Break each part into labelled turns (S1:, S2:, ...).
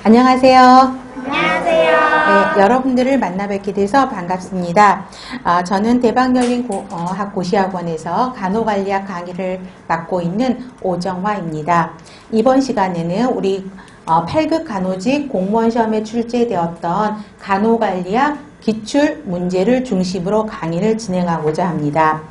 S1: 안녕하세요.
S2: 안녕하세요.
S1: 네, 여러분들을 만나 뵙게 돼서 반갑습니다. 저는 대방열린학 고시학원에서 간호관리학 강의를 맡고 있는 오정화입니다. 이번 시간에는 우리 8급 간호직 공무원 시험에 출제되었던 간호관리학 기출 문제를 중심으로 강의를 진행하고자 합니다.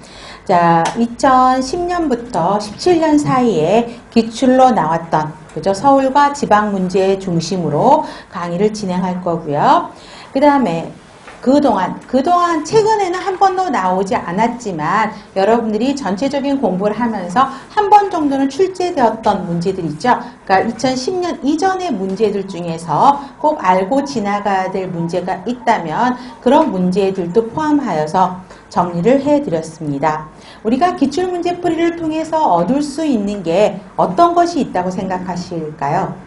S1: 자, 2010년부터 17년 사이에 기출로 나왔던 서울과 지방 문제 중심으로 강의를 진행할 거고요. 그 다음에 그동안 최근에는 한 번도 나오지 않았지만 여러분들이 전체적인 공부를 하면서 한 번 정도는 출제되었던 문제들 있죠. 그러니까 2010년 이전의 문제들 중에서 꼭 알고 지나가야 될 문제가 있다면 그런 문제들도 포함하여서 정리를 해드렸습니다. 우리가 기출문제풀이를 통해서 얻을 수 있는 게 어떤 것이 있다고 생각하실까요?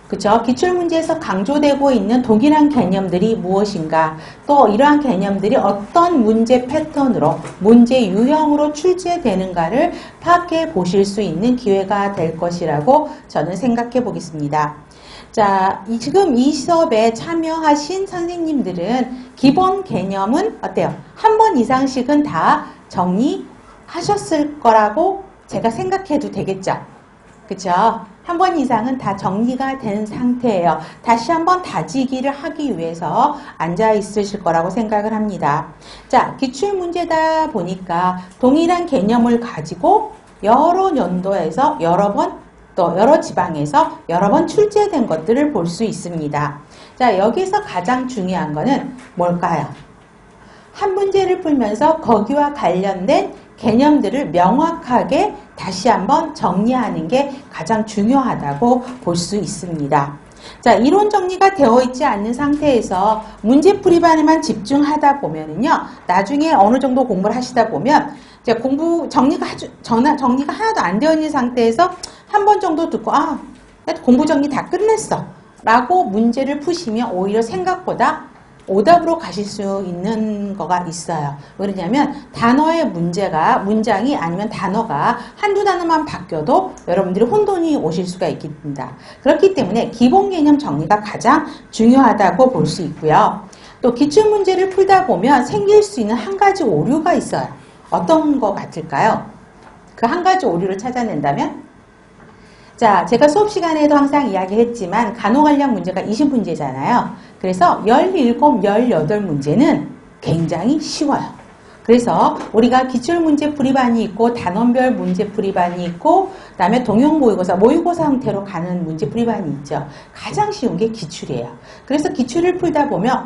S1: 그쵸? 기출문제에서 강조되고 있는 동일한 개념들이 무엇인가, 또 이러한 개념들이 어떤 문제 패턴으로, 문제 유형으로 출제되는가를 파악해 보실 수 있는 기회가 될 것이라고 저는 생각해 보겠습니다. 자, 지금 이 수업에 참여하신 선생님들은 기본 개념은 어때요? 한 번 이상씩은 다 정리하셨을 거라고 제가 생각해도 되겠죠? 그쵸? 한 번 이상은 다 정리가 된 상태예요. 다시 한번 다지기를 하기 위해서 앉아 있으실 거라고 생각을 합니다. 자, 기출문제다 보니까 동일한 개념을 가지고 여러 연도에서 여러 번, 또 여러 지방에서 여러 번 출제된 것들을 볼 수 있습니다. 자, 여기서 가장 중요한 거는 뭘까요? 한 문제를 풀면서 거기와 관련된 개념들을 명확하게 다시 한번 정리하는 게 가장 중요하다고 볼 수 있습니다. 자, 이론 정리가 되어 있지 않는 상태에서 문제풀이반에만 집중하다 보면은요, 나중에 어느 정도 공부를 하시다 보면 이제 정리가 하나도 안 되어 있는 상태에서 한 번 정도 듣고 공부 정리 다 끝냈어 라고 문제를 푸시면 오히려 생각보다 오답으로 가실 수 있는 거가 있어요. 왜냐하면 단어의 문장이 아니면 단어가 한두 단어만 바뀌어도 여러분들이 혼돈이 오실 수가 있습니다. 그렇기 때문에 기본 개념 정리가 가장 중요하다고 볼 수 있고요. 또 기출문제를 풀다 보면 생길 수 있는 한 가지 오류가 있어요. 어떤 거 같을까요? 그 한 가지 오류를 찾아낸다면? 자, 제가 수업 시간에도 항상 이야기했지만 간호관리학 문제가 20문제잖아요. 그래서 17, 18문제는 굉장히 쉬워요. 그래서 우리가 기출문제풀이반이 있고 단원별 문제풀이반이 있고 그다음에 동형 모의고사 형태로 가는 문제풀이반이 있죠. 가장 쉬운 게 기출이에요. 그래서 기출을 풀다 보면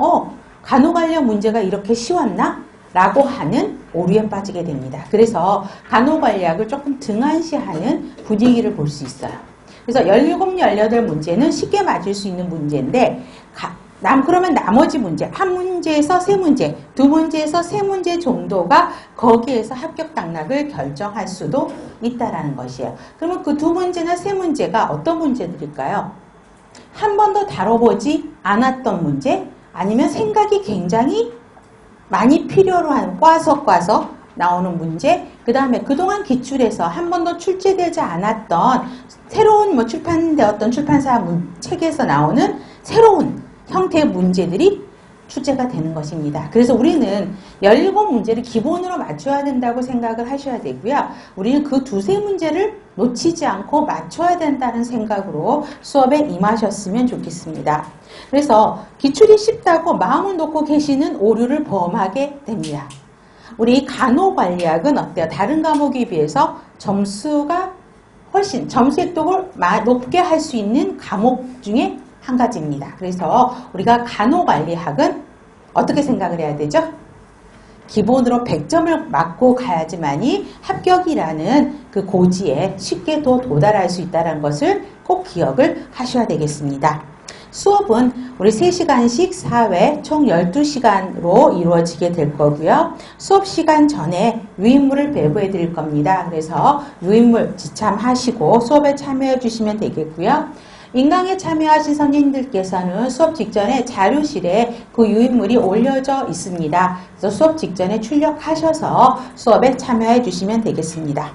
S1: 간호관리학 문제가 이렇게 쉬웠나? 라고 하는 오류에 빠지게 됩니다. 그래서 간호관리학을 조금 등한시하는 분위기를 볼 수 있어요. 그래서 17, 18문제는 쉽게 맞을 수 있는 문제인데 그러면 나머지 문제, 한 문제에서 세 문제, 두 문제에서 세 문제 정도가 거기에서 합격 당락을 결정할 수도 있다라는 것이에요. 그러면 그 두 문제나 세 문제가 어떤 문제들일까요? 한 번도 다뤄보지 않았던 문제, 아니면 생각이 굉장히 많이 필요로 한 꽈서 나오는 문제, 그 다음에 그동안 기출에서 한 번도 출제되지 않았던 새로운 출판되었던 출판사 책에서 나오는 새로운 형태의 문제들이 출제가 되는 것입니다. 그래서 우리는 17문제를 기본으로 맞춰야 된다고 생각을 하셔야 되고요. 우리는 그 두세 문제를 놓치지 않고 맞춰야 된다는 생각으로 수업에 임하셨으면 좋겠습니다. 그래서 기출이 쉽다고 마음을 놓고 계시는 오류를 범하게 됩니다. 우리 간호관리학은 어때요? 다른 과목에 비해서 점수가 훨씬 점수 획득을 높게 할 수 있는 과목 중에 한 가지입니다. 그래서 우리가 간호관리학은 어떻게 생각을 해야 되죠? 기본으로 100점을 맞고 가야지만이 합격이라는 그 고지에 쉽게 도달할 수 있다는 것을 꼭 기억을 하셔야 되겠습니다. 수업은 우리 3시간씩 4회 총 12시간으로 이루어지게 될 거고요. 수업 시간 전에 유인물을 배부해 드릴 겁니다. 그래서 유인물 지참하시고 수업에 참여해 주시면 되겠고요. 인강에 참여하신 선생님들께서는 수업 직전에 자료실에 그 유인물이 올려져 있습니다. 그래서 수업 직전에 출력하셔서 수업에 참여해 주시면 되겠습니다.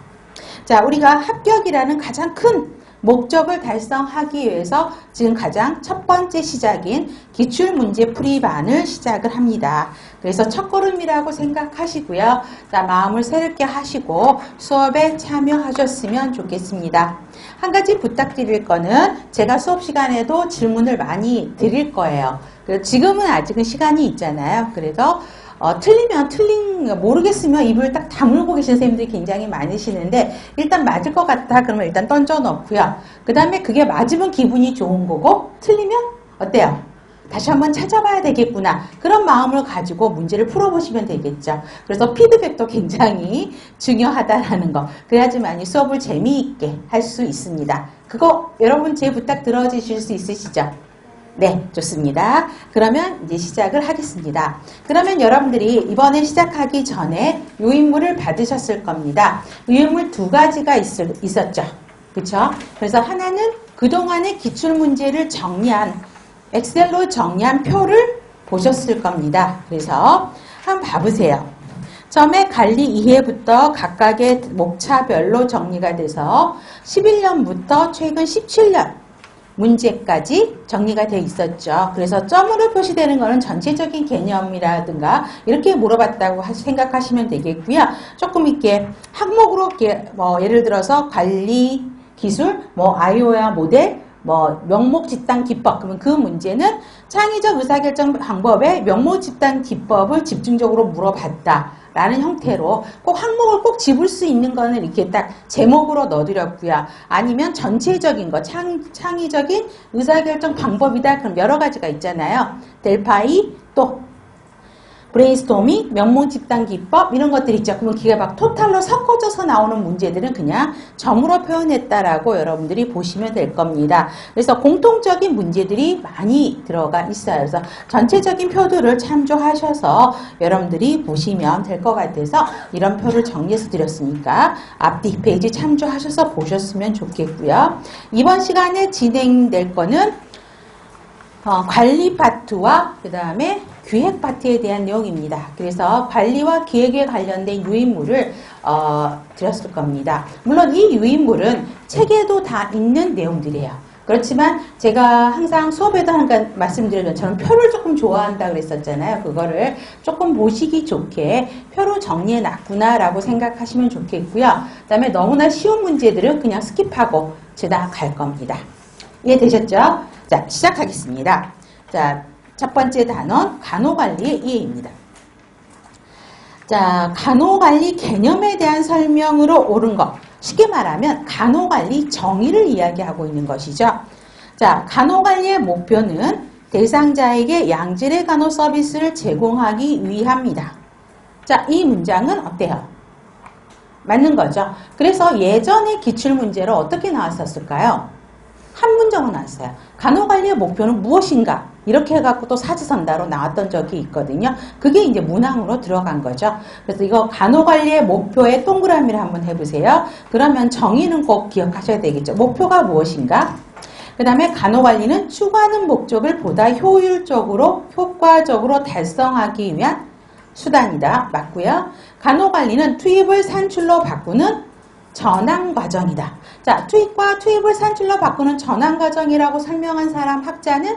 S1: 자, 우리가 합격이라는 가장 큰 목적을 달성하기 위해서 지금 가장 첫 번째 시작인 기출문제 풀이반을 시작을 합니다. 그래서 첫걸음이라고 생각하시고요. 자, 마음을 새롭게 하시고 수업에 참여하셨으면 좋겠습니다. 한 가지 부탁드릴 거는 제가 수업 시간에도 질문을 많이 드릴 거예요. 지금은 아직은 시간이 있잖아요. 그래서 틀리면 모르겠으면 입을 딱 다물고 계신 선생님들이 굉장히 많으시는데 일단 맞을 것 같다 그러면 일단 던져 넣고요. 그 다음에 그게 맞으면 기분이 좋은 거고 틀리면 어때요? 다시 한번 찾아봐야 되겠구나. 그런 마음을 가지고 문제를 풀어보시면 되겠죠. 그래서 피드백도 굉장히 중요하다라는 거. 그래야지만 이 수업을 재미있게 할 수 있습니다. 그거 여러분 제 부탁 들어주실 수 있으시죠? 네, 좋습니다. 그러면 이제 시작을 하겠습니다. 그러면 여러분들이 이번에 시작하기 전에 요인물을 받으셨을 겁니다. 요인물 두 가지가 있었죠. 그렇죠? 그래서 하나는 그동안의 기출문제를 엑셀로 정리한 표를 보셨을 겁니다. 그래서 한번 봐보세요. 처음에 관리 2회부터 각각의 목차별로 정리가 돼서 11년부터 최근 17년 문제까지 정리가 되어 있었죠. 그래서 점으로 표시되는 것은 전체적인 개념이라든가 이렇게 물어봤다고 생각하시면 되겠고요. 조금 이렇게 항목으로 이렇게 예를 들어서 관리 기술, IO야 모델, 명목 집단 기법. 그러면 그 문제는 창의적 의사결정 방법의 명목 집단 기법을 집중적으로 물어봤다. 라는 형태로 꼭 항목을 꼭 집을 수 있는 거는 이렇게 딱 제목으로 넣어드렸고요. 아니면 전체적인 거, 창의적인 의사결정 방법이다. 그럼 여러 가지가 있잖아요. 델파이, 또 브레인스토밍, 명목 집단 기법 이런 것들 있죠. 그러면 그게 막 토탈로 섞어져서 나오는 문제들은 그냥 점으로 표현했다라고 여러분들이 보시면 될 겁니다. 그래서 공통적인 문제들이 많이 들어가 있어요. 그래서 전체적인 표들을 참조하셔서 여러분들이 보시면 될 것 같아서 이런 표를 정리해서 드렸으니까 앞뒤 페이지 참조하셔서 보셨으면 좋겠고요. 이번 시간에 진행될 거는 관리 파트와 그 다음에 기획 파트에 대한 내용입니다. 그래서 관리와 기획에 관련된 유인물을 드렸을 겁니다. 물론 이 유인물은 책에도 다 있는 내용들이에요. 그렇지만 제가 항상 수업에도 항상 말씀드리는 저는 표를 조금 좋아한다 그랬었잖아요. 그거를 조금 보시기 좋게 표로 정리해 놨구나 라고 생각하시면 좋겠고요. 그 다음에 너무나 쉬운 문제들은 그냥 스킵하고 지나갈 겁니다. 이해되셨죠? 자, 시작하겠습니다. 자, 첫 번째 단원 간호관리의 이해입니다. 자, 간호관리 개념에 대한 설명으로 옳은 것. 쉽게 말하면 간호관리 정의를 이야기하고 있는 것이죠. 자, 간호관리의 목표는 대상자에게 양질의 간호 서비스를 제공하기 위함이다. 자, 이 문장은 어때요? 맞는 거죠. 그래서 예전의 기출문제로 어떻게 나왔었을까요? 한 문장은 나왔어요. 간호관리의 목표는 무엇인가? 이렇게 해갖고 또 사지선다로 나왔던 적이 있거든요. 그게 이제 문항으로 들어간 거죠. 그래서 이거 간호관리의 목표에 동그라미를 한번 해보세요. 그러면 정의는 꼭 기억하셔야 되겠죠. 목표가 무엇인가? 그 다음에 간호관리는 추구하는 목적을 보다 효과적으로 달성하기 위한 수단이다. 맞고요. 간호관리는 투입을 산출로 바꾸는 전환 과정이다. 자, 투입과 투입을 산출로 바꾸는 전환 과정이라고 설명한 사람 학자는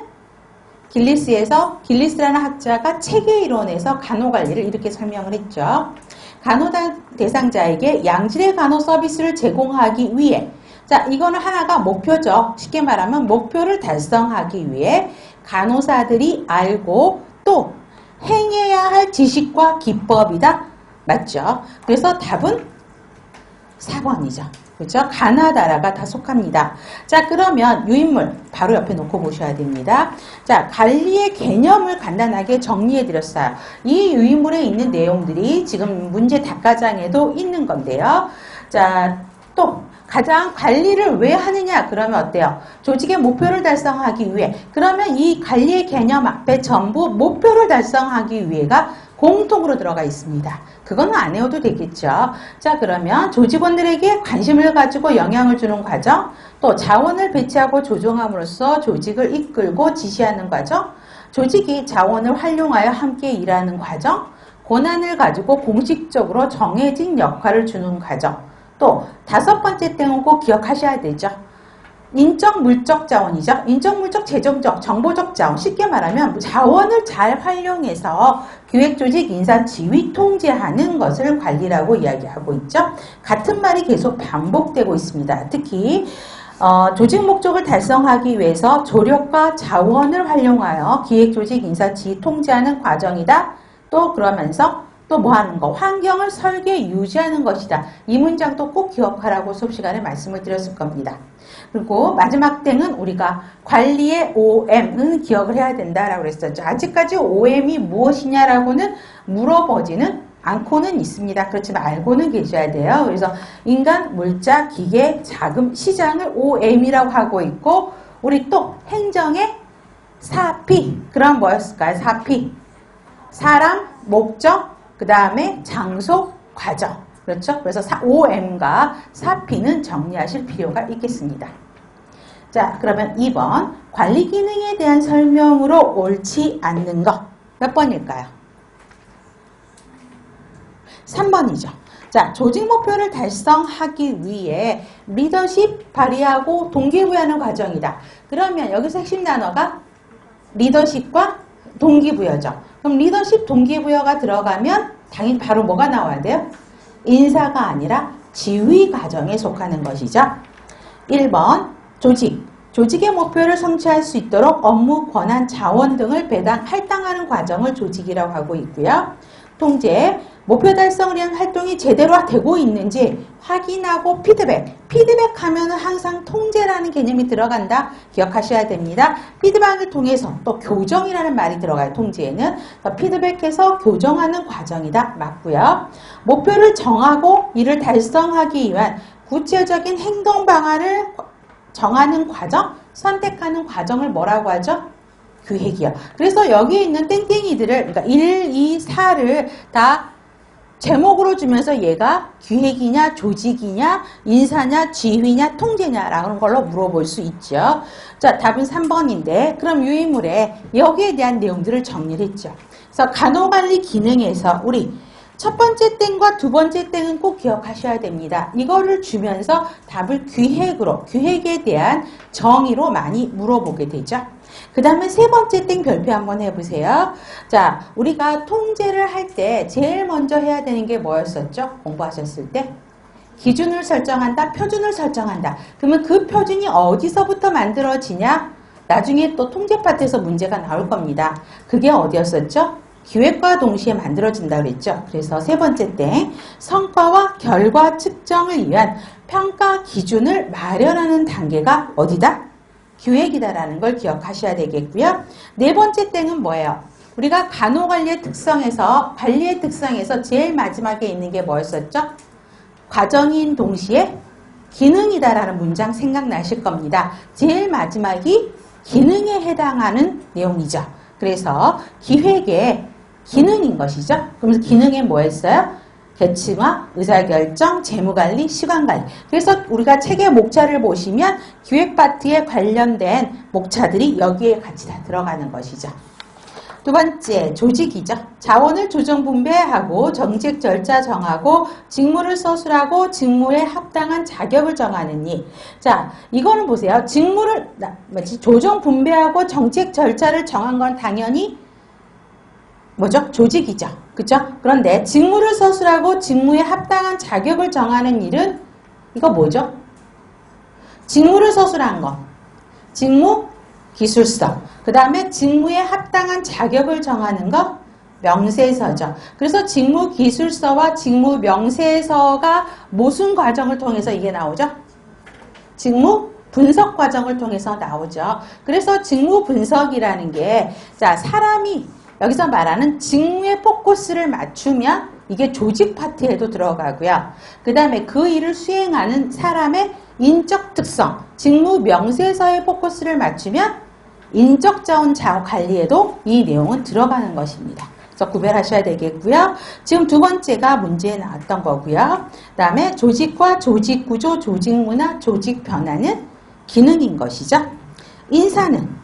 S1: 길리스라는 학자가 체계 이론에서 간호관리를 이렇게 설명을 했죠. 간호 대상자에게 양질의 간호 서비스를 제공하기 위해, 자, 이거는 하나가 목표죠. 쉽게 말하면 목표를 달성하기 위해 간호사들이 알고 또 행해야 할 지식과 기법이다. 맞죠? 그래서 답은 4번이죠. 그렇죠? 가나다라가 다 속합니다. 자, 그러면 유인물 바로 옆에 놓고 보셔야 됩니다. 자, 관리의 개념을 간단하게 정리해 드렸어요. 이 유인물에 있는 내용들이 지금 문제 답가장에도 있는 건데요. 자, 또 가장 관리를 왜 하느냐? 그러면 어때요? 조직의 목표를 달성하기 위해. 그러면 이 관리의 개념 앞에 전부 목표를 달성하기 위해가 공통으로 들어가 있습니다. 그건 안 외워도 되겠죠. 자, 그러면 조직원들에게 관심을 가지고 영향을 주는 과정, 또 자원을 배치하고 조정함으로써 조직을 이끌고 지시하는 과정, 조직이 자원을 활용하여 함께 일하는 과정, 권한을 가지고 공식적으로 정해진 역할을 주는 과정, 또 5번째 땡은 꼭 기억하셔야 되죠. 인적, 물적 자원이죠. 인적, 물적, 재정적, 정보적 자원. 쉽게 말하면 자원을 잘 활용해서 기획, 조직, 인사, 지휘, 통제하는 것을 관리라고 이야기하고 있죠. 같은 말이 계속 반복되고 있습니다. 특히 조직 목적을 달성하기 위해서 조력과 자원을 활용하여 기획, 조직, 인사, 지휘, 통제하는 과정이다. 또 그러면서 또 뭐 하는 거? 환경을 설계, 유지하는 것이다. 이 문장도 꼭 기억하라고 수업 시간에 말씀을 드렸을 겁니다. 그리고 마지막 땡은 우리가 관리의 OM은 기억을 해야 된다라고 그랬었죠. 아직까지 OM이 무엇이냐라고는 물어보지는 않고는 있습니다. 그렇지만 알고는 계셔야 돼요. 그래서 인간, 물자, 기계, 자금, 시장을 OM이라고 하고 있고 우리 또 행정의 4P. 그럼 뭐였을까요? 4P. 사람, 목적, 그 다음에 장소, 과정. 그렇죠? 그래서 OM과 4P는 정리하실 필요가 있겠습니다. 자, 그러면 2번. 관리 기능에 대한 설명으로 옳지 않는 것. 몇 번일까요? 3번이죠. 자, 조직 목표를 달성하기 위해 리더십 발휘하고 동기부여하는 과정이다. 그러면 여기서 핵심 단어가 리더십과 동기부여죠. 그럼 리더십, 동기부여가 들어가면 당연히 바로 뭐가 나와야 돼요? 인사가 아니라 지휘 과정에 속하는 것이죠. 1번 조직. 조직의 목표를 성취할 수 있도록 업무, 권한, 자원 등을 할당하는 과정을 조직이라고 하고 있고요. 통제. 목표 달성을 위한 활동이 제대로 되고 있는지 확인하고 피드백. 피드백하면 항상 통제라는 개념이 들어간다. 기억하셔야 됩니다. 피드백을 통해서 또 교정이라는 말이 들어가요. 통제에는. 피드백해서 교정하는 과정이다. 맞고요. 목표를 정하고 이를 달성하기 위한 구체적인 행동 방안을 정하는 과정, 선택하는 과정을 뭐라고 하죠? 기획이요. 그래서 여기에 있는 땡땡이들을 그러니까 1, 2, 4를 다 제목으로 주면서 얘가 기획이냐, 조직이냐, 인사냐, 지휘냐, 통제냐라는 걸로 물어볼 수 있죠. 자, 답은 3번인데 그럼 유인물에 여기에 대한 내용들을 정리를 했죠. 그래서 간호관리 기능에서 우리 첫 번째 땡과 두 번째 땡은 꼭 기억하셔야 됩니다. 이거를 주면서 답을 기획으로, 기획에 대한 정의로 많이 물어보게 되죠. 그 다음에 세 번째 땡 별표 한번 해보세요. 자, 우리가 통제를 할 때 제일 먼저 해야 되는 게 뭐였었죠? 공부하셨을 때? 기준을 설정한다, 표준을 설정한다. 그러면 그 표준이 어디서부터 만들어지냐? 나중에 또 통제 파트에서 문제가 나올 겁니다. 그게 어디였었죠? 기획과 동시에 만들어진다고 했죠. 그래서 세 번째 땡, 성과와 결과 측정을 위한 평가 기준을 마련하는 단계가 어디다? 기획이다라는 걸 기억하셔야 되겠고요. 네 번째 땡은 뭐예요? 우리가 간호관리의 특성에서 관리의 특성에서 제일 마지막에 있는 게 뭐였었죠? 과정인 동시에 기능이다라는 문장 생각나실 겁니다. 제일 마지막이 기능에 해당하는 내용이죠. 그래서 기획의 기능인 것이죠. 그러면서 기능에 뭐 했어요? 계층화, 의사결정, 재무관리, 시간관리. 그래서 우리가 책의 목차를 보시면 기획 파트에 관련된 목차들이 여기에 같이 다 들어가는 것이죠. 두 번째, 조직이죠. 자원을 조정 분배하고 정책 절차 정하고 직무를 서술하고 직무에 합당한 자격을 정하는 일. 자, 이거는 보세요. 직무를 조정 분배하고 정책 절차를 정한 건 당연히 뭐죠? 조직이죠. 그죠? 그런데 직무를 서술하고 직무에 합당한 자격을 정하는 일은 이거 뭐죠? 직무를 서술한 거. 직무 기술서. 그 다음에 직무에 합당한 자격을 정하는 거 명세서죠. 그래서 직무 기술서와 직무 명세서가 무슨 과정을 통해서 이게 나오죠? 직무 분석 과정을 통해서 나오죠. 그래서 직무 분석이라는 게 자, 사람이 여기서 말하는 직무에 포커스를 맞추면 이게 조직 파트에도 들어가고요. 그 다음에 그 일을 수행하는 사람의 인적 특성, 직무 명세서에 포커스를 맞추면 인적 자원 관리에도 이 내용은 들어가는 것입니다. 그래서 구별하셔야 되겠고요. 지금 두 번째가 문제에 나왔던 거고요. 그 다음에 조직과 조직 구조, 조직 문화, 조직 변화는 기능인 것이죠. 인사는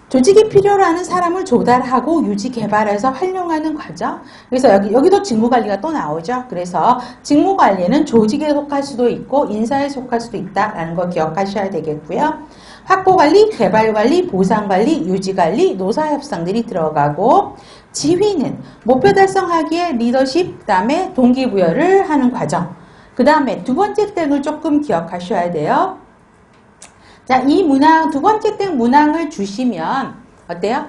S1: 조직이 필요로 하는 사람을 조달하고 유지 개발해서 활용하는 과정. 그래서 여기도 직무관리가 또 나오죠. 그래서 직무관리는 조직에 속할 수도 있고 인사에 속할 수도 있다라는 거 기억하셔야 되겠고요. 확보관리, 개발관리, 보상관리, 유지관리, 노사협상들이 들어가고, 지휘는 목표 달성하기에 리더십, 그 다음에 동기부여를 하는 과정. 그 다음에 두 번째 땡을 조금 기억하셔야 돼요. 자, 이 문항, 두 번째 땡 문항을 주시면 어때요?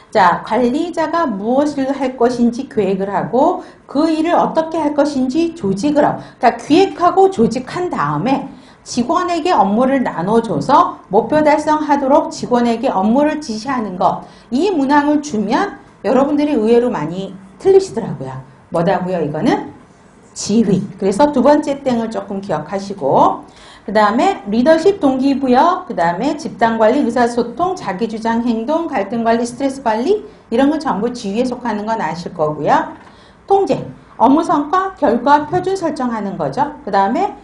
S1: 자, 관리자가 무엇을 할 것인지 계획을 하고 그 일을 어떻게 할 것인지 조직을 하고, 그러니까 기획하고 조직한 다음에 직원에게 업무를 나눠줘서 목표 달성하도록 직원에게 업무를 지시하는 것. 이 문항을 주면 여러분들이 의외로 많이 틀리시더라고요. 뭐다고요? 이거는 지휘. 그래서 두 번째 땡을 조금 기억하시고, 그 다음에 리더십, 동기부여, 그 다음에 집단관리, 의사소통, 자기주장 행동, 갈등관리, 스트레스관리, 이런 건 전부 지휘에 속하는 건 아실 거고요. 통제, 업무 성과, 결과, 표준 설정하는 거죠. 그 다음에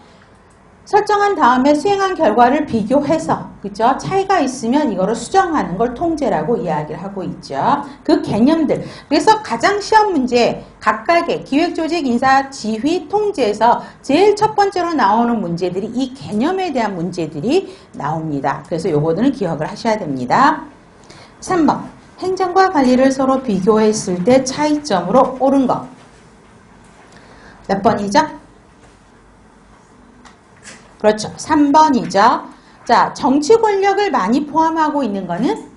S1: 설정한 다음에 수행한 결과를 비교해서, 그죠? 차이가 있으면 이거를 수정하는 걸 통제라고 이야기를 하고 있죠. 그 개념들. 그래서 가장 시험 문제, 각각의 기획, 조직, 인사, 지휘, 통제에서 제일 첫 번째로 나오는 문제들이 이 개념에 대한 문제들이 나옵니다. 그래서 요거들은 기억을 하셔야 됩니다. 3번. 행정과 관리를 서로 비교했을 때 차이점으로 옳은 것. 몇 번이죠? 그렇죠. 3번이죠. 자, 정치 권력을 많이 포함하고 있는 거는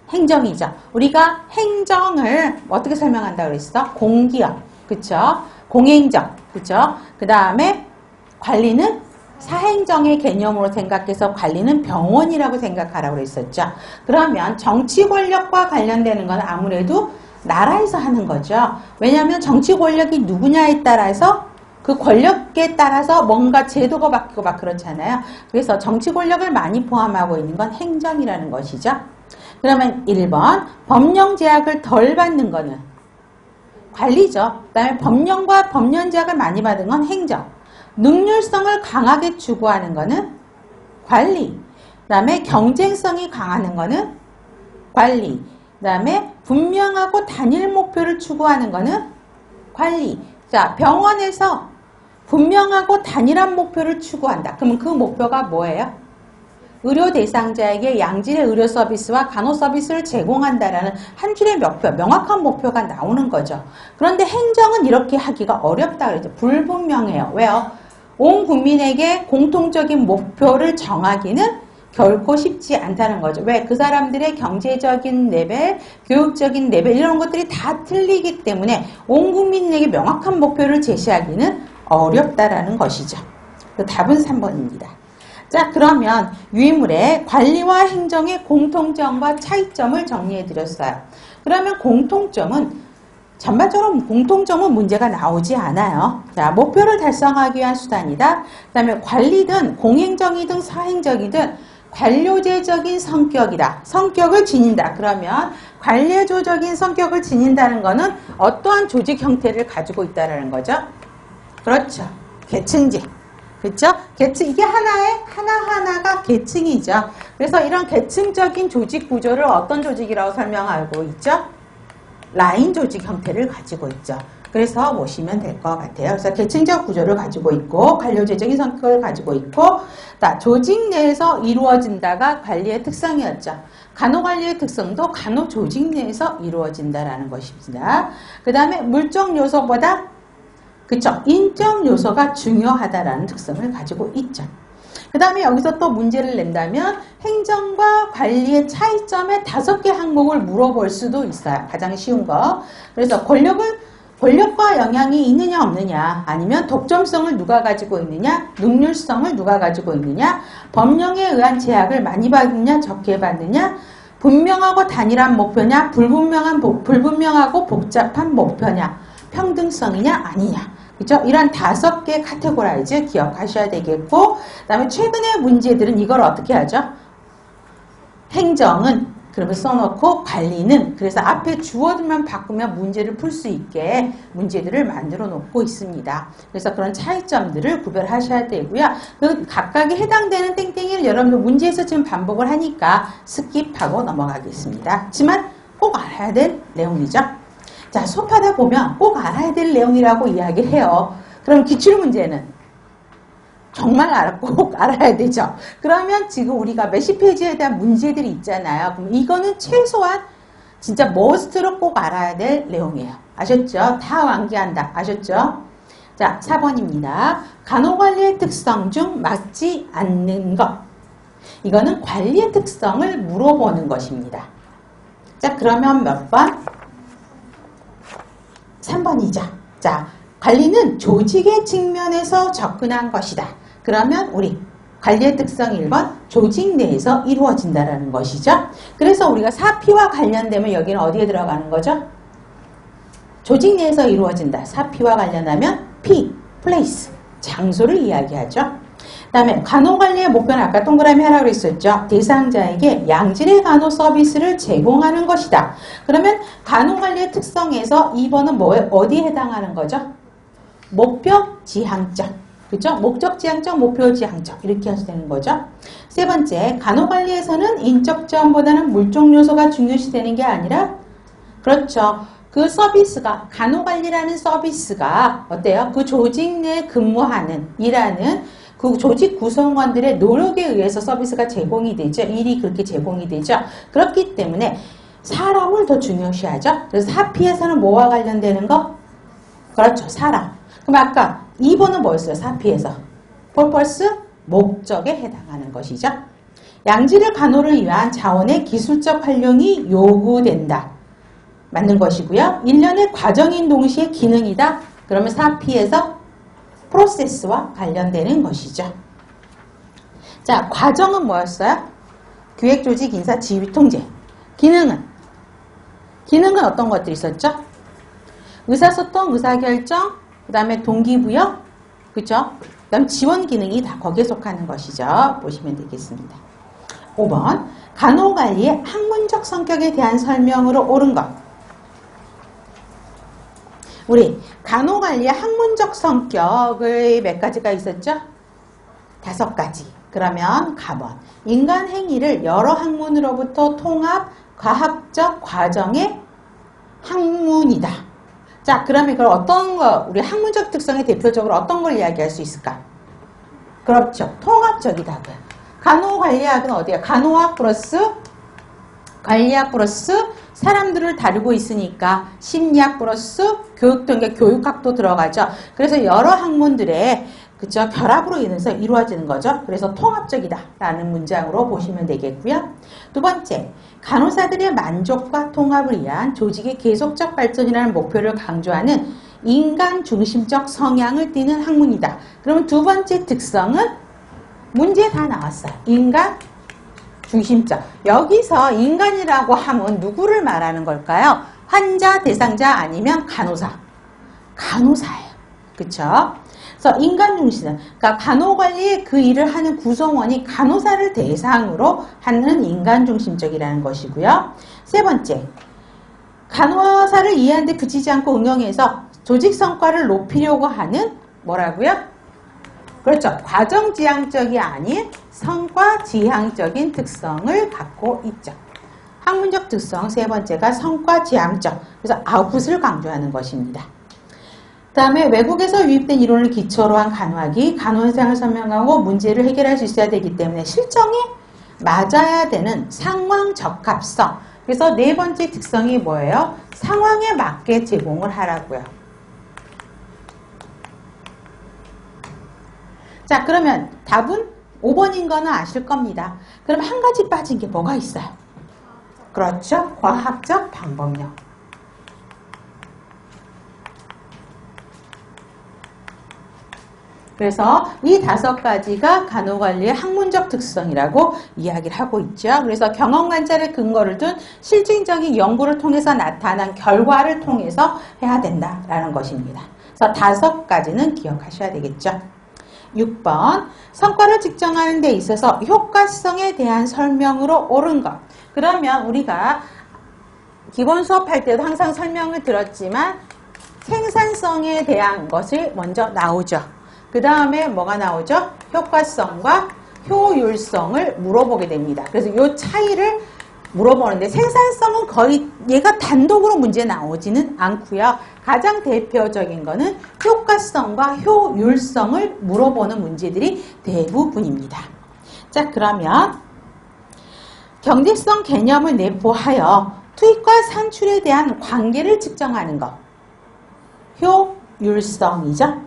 S1: 행정이죠. 우리가 행정을 어떻게 설명한다고 그랬어? 공기업. 그쵸? 공행정. 그쵸? 그 다음에 관리는 사행정의 개념으로 생각해서 관리는 병원이라고 생각하라고 그랬었죠. 그러면 정치 권력과 관련되는 건 아무래도 나라에서 하는 거죠. 왜냐하면 정치 권력이 누구냐에 따라서 그 권력에 따라서 뭔가 제도가 바뀌고 막 그렇잖아요. 그래서 정치 권력을 많이 포함하고 있는 건 행정이라는 것이죠. 그러면 1번 법령 제약을 덜 받는 거는 관리죠. 그 다음에 법령과 법령 제약을 많이 받은 건 행정. 능률성을 강하게 추구하는 거는 관리. 그 다음에 경쟁성이 강하는 거는 관리. 그 다음에 분명하고 단일 목표를 추구하는 거는 관리. 자, 병원에서 분명하고 단일한 목표를 추구한다. 그러면 그 목표가 뭐예요? 의료 대상자에게 양질의 의료 서비스와 간호 서비스를 제공한다라는 한 줄의 목표, 명확한 목표가 나오는 거죠. 그런데 행정은 이렇게 하기가 어렵다 그러죠. 불분명해요. 왜요? 온 국민에게 공통적인 목표를 정하기는 결코 쉽지 않다는 거죠. 왜? 그 사람들의 경제적인 레벨, 교육적인 레벨 이런 것들이 다 틀리기 때문에 온 국민에게 명확한 목표를 제시하기는 어렵다라는 것이죠. 그 답은 3번입니다. 자, 그러면 유인물의 관리와 행정의 공통점과 차이점을 정리해 드렸어요. 그러면 공통점은 전반적으로 공통점은 문제가 나오지 않아요. 자, 목표를 달성하기 위한 수단이다. 그 다음에 관리든 공행정이든 사행정이든 관료제적인 성격이다. 성격을 지닌다. 그러면 관료제적인 성격을 지닌다는 것은 어떠한 조직 형태를 가지고 있다는 거죠? 그렇죠. 계층제. 그렇죠? 계층, 이게 하나하나가 계층이죠. 그래서 이런 계층적인 조직 구조를 어떤 조직이라고 설명하고 있죠? 라인 조직 형태를 가지고 있죠. 그래서 보시면 될 것 같아요. 그래서 계층적 구조를 가지고 있고 관료제적인 성격을 가지고 있고 조직 내에서 이루어진다가 관리의 특성이었죠. 간호관리의 특성도 간호조직 내에서 이루어진다라는 것입니다. 그 다음에 물적 요소보다 그쵸? 인적 요소가 중요하다라는 특성을 가지고 있죠. 그 다음에 여기서 또 문제를 낸다면 행정과 관리의 차이점의 5개 항목을 물어볼 수도 있어요. 가장 쉬운 거. 그래서 권력과 영향이 있느냐 없느냐, 아니면 독점성을 누가 가지고 있느냐, 능률성을 누가 가지고 있느냐, 법령에 의한 제약을 많이 받느냐 적게 받느냐, 분명하고 단일한 목표냐, 불분명하고 복잡한 목표냐, 평등성이냐 아니냐. 그죠? 이런 5개 카테고라이즈 기억하셔야 되겠고, 그 다음에 최근의 문제들은 이걸 어떻게 하죠? 행정은 그러면 써놓고 관리는 그래서 앞에 주어들만 바꾸면 문제를 풀 수 있게 문제들을 만들어 놓고 있습니다. 그래서 그런 차이점들을 구별하셔야 되고요. 그 각각에 해당되는 땡땡이를 여러분들 문제에서 지금 반복을 하니까 스킵하고 넘어가겠습니다. 하지만 꼭 알아야 될 내용이죠. 자, 수업하다 보면 꼭 알아야 될 내용이라고 이야기를 해요. 그럼 기출문제는 정말 꼭 알아야 되죠. 그러면 지금 우리가 몇십 페이지에 대한 문제들이 있잖아요. 그럼 이거는 최소한 진짜 머스트로 꼭 알아야 될 내용이에요. 아셨죠? 다 완기한다. 아셨죠? 자, 4번입니다. 간호관리의 특성 중 맞지 않는 것. 이거는 관리의 특성을 물어보는 것입니다. 자, 그러면 몇 번? 3번이죠. 자, 관리는 조직의 측면에서 접근한 것이다. 그러면 우리 관리의 특성 1번 조직 내에서 이루어진다라는 것이죠. 그래서 우리가 사피와 관련되면 여기는 어디에 들어가는 거죠? 조직 내에서 이루어진다. 사피와 관련하면 P, place, 장소를 이야기하죠. 그 다음에 간호관리의 목표는 아까 동그라미 하라고 그랬었죠. 대상자에게 양질의 간호 서비스를 제공하는 것이다. 그러면 간호관리의 특성에서 2번은 어디에 해당하는 거죠? 목표 지향적. 그죠? 목적 지향적, 목표 지향적. 이렇게 해서 되는 거죠. 세 번째, 간호관리에서는 인적 지원보다는 물적 요소가 중요시 되는 게 아니라, 그렇죠. 그 서비스가, 간호관리라는 서비스가 어때요? 그 조직 내에 근무하는, 일하는 그 조직 구성원들의 노력에 의해서 서비스가 제공이 되죠. 일이 그렇게 제공이 되죠. 그렇기 때문에 사람을 더 중요시하죠. 그래서 사피에서는 뭐와 관련되는 거? 그렇죠. 사람. 그럼 아까 2번은 뭐였어요? 사피에서. purpose, 목적에 해당하는 것이죠. 양질의 간호를 위한 자원의 기술적 활용이 요구된다. 맞는 것이고요. 일련의 과정인 동시에 기능이다. 그러면 사피에서 프로세스와 관련되는 것이죠. 자, 과정은 뭐였어요? 기획, 조직, 인사, 지휘, 통제. 기능은 어떤 것들이 있었죠? 의사소통, 의사결정, 그 다음에 동기부여, 그죠? 그 다음 지원 기능이 다 거기에 속하는 것이죠. 보시면 되겠습니다. 5번, 간호관리의 학문적 성격에 대한 설명으로 옳은 것. 우리 간호관리의 학문적 성격의 몇 가지가 있었죠? 5가지. 그러면 가번. 인간 행위를 여러 학문으로부터 통합, 과학적 과정의 학문이다. 자, 그러면 그걸 어떤 거, 우리 학문적 특성의 대표적으로 어떤 걸 이야기할 수 있을까? 그렇죠. 통합적이다고요. 간호관리학은 어디야? 간호학 플러스 관리학 플러스 사람들을 다루고 있으니까 심리학 플러스 교육도, 그러니까 교육학도 들어가죠. 그래서 여러 학문들의 그쵸? 결합으로 인해서 이루어지는 거죠. 그래서 통합적이다 라는 문장으로 보시면 되겠고요. 두 번째, 간호사들의 만족과 통합을 위한 조직의 계속적 발전이라는 목표를 강조하는 인간 중심적 성향을 띠는 학문이다. 그러면 두 번째 특성은 문제에 다 나왔어요. 인간 중심적. 여기서 인간이라고 하면 누구를 말하는 걸까요? 환자, 대상자 아니면 간호사. 간호사예요. 그쵸? 그래서 인간 중심, 그러니까 간호관리의 그 일을 하는 구성원이 간호사를 대상으로 하는 인간 중심적이라는 것이고요. 세 번째, 간호사를 이해하는 데 그치지 않고 응용해서 조직 성과를 높이려고 하는 뭐라고요? 그렇죠. 과정지향적이 아닌 성과지향적인 특성을 갖고 있죠. 학문적 특성 세 번째가 성과지향적, 그래서 아웃풋을 강조하는 것입니다. 그 다음에 외국에서 유입된 이론을 기초로 한 간호학이 간호 현상을 설명하고 문제를 해결할 수 있어야 되기 때문에 실정에 맞아야 되는 상황 적합성. 그래서 네 번째 특성이 뭐예요? 상황에 맞게 제공을 하라고요. 자, 그러면 답은 5번인 거는 아실 겁니다. 그럼 한 가지 빠진 게 뭐가 있어요? 그렇죠. 과학적 방법력. 그래서 이 5가지가 간호관리의 학문적 특성이라고 이야기를 하고 있죠. 그래서 경험 관찰을 근거를 둔 실증적인 연구를 통해서 나타난 결과를 통해서 해야 된다라는 것입니다. 그래서 5가지는 기억하셔야 되겠죠. 6번 성과를 측정하는 데 있어서 효과성에 대한 설명으로 옳은 것. 그러면 우리가 기본 수업할 때도 항상 설명을 들었지만 생산성에 대한 것이 먼저 나오죠. 그 다음에 뭐가 나오죠? 효과성과 효율성을 물어보게 됩니다. 그래서 이 차이를 물어보는데 생산성은 거의 얘가 단독으로 문제 나오지는 않고요. 가장 대표적인 거는 효과성과 효율성을 물어보는 문제들이 대부분입니다. 자, 그러면 경제성 개념을 내포하여 투입과 산출에 대한 관계를 측정하는 것. 효율성이죠.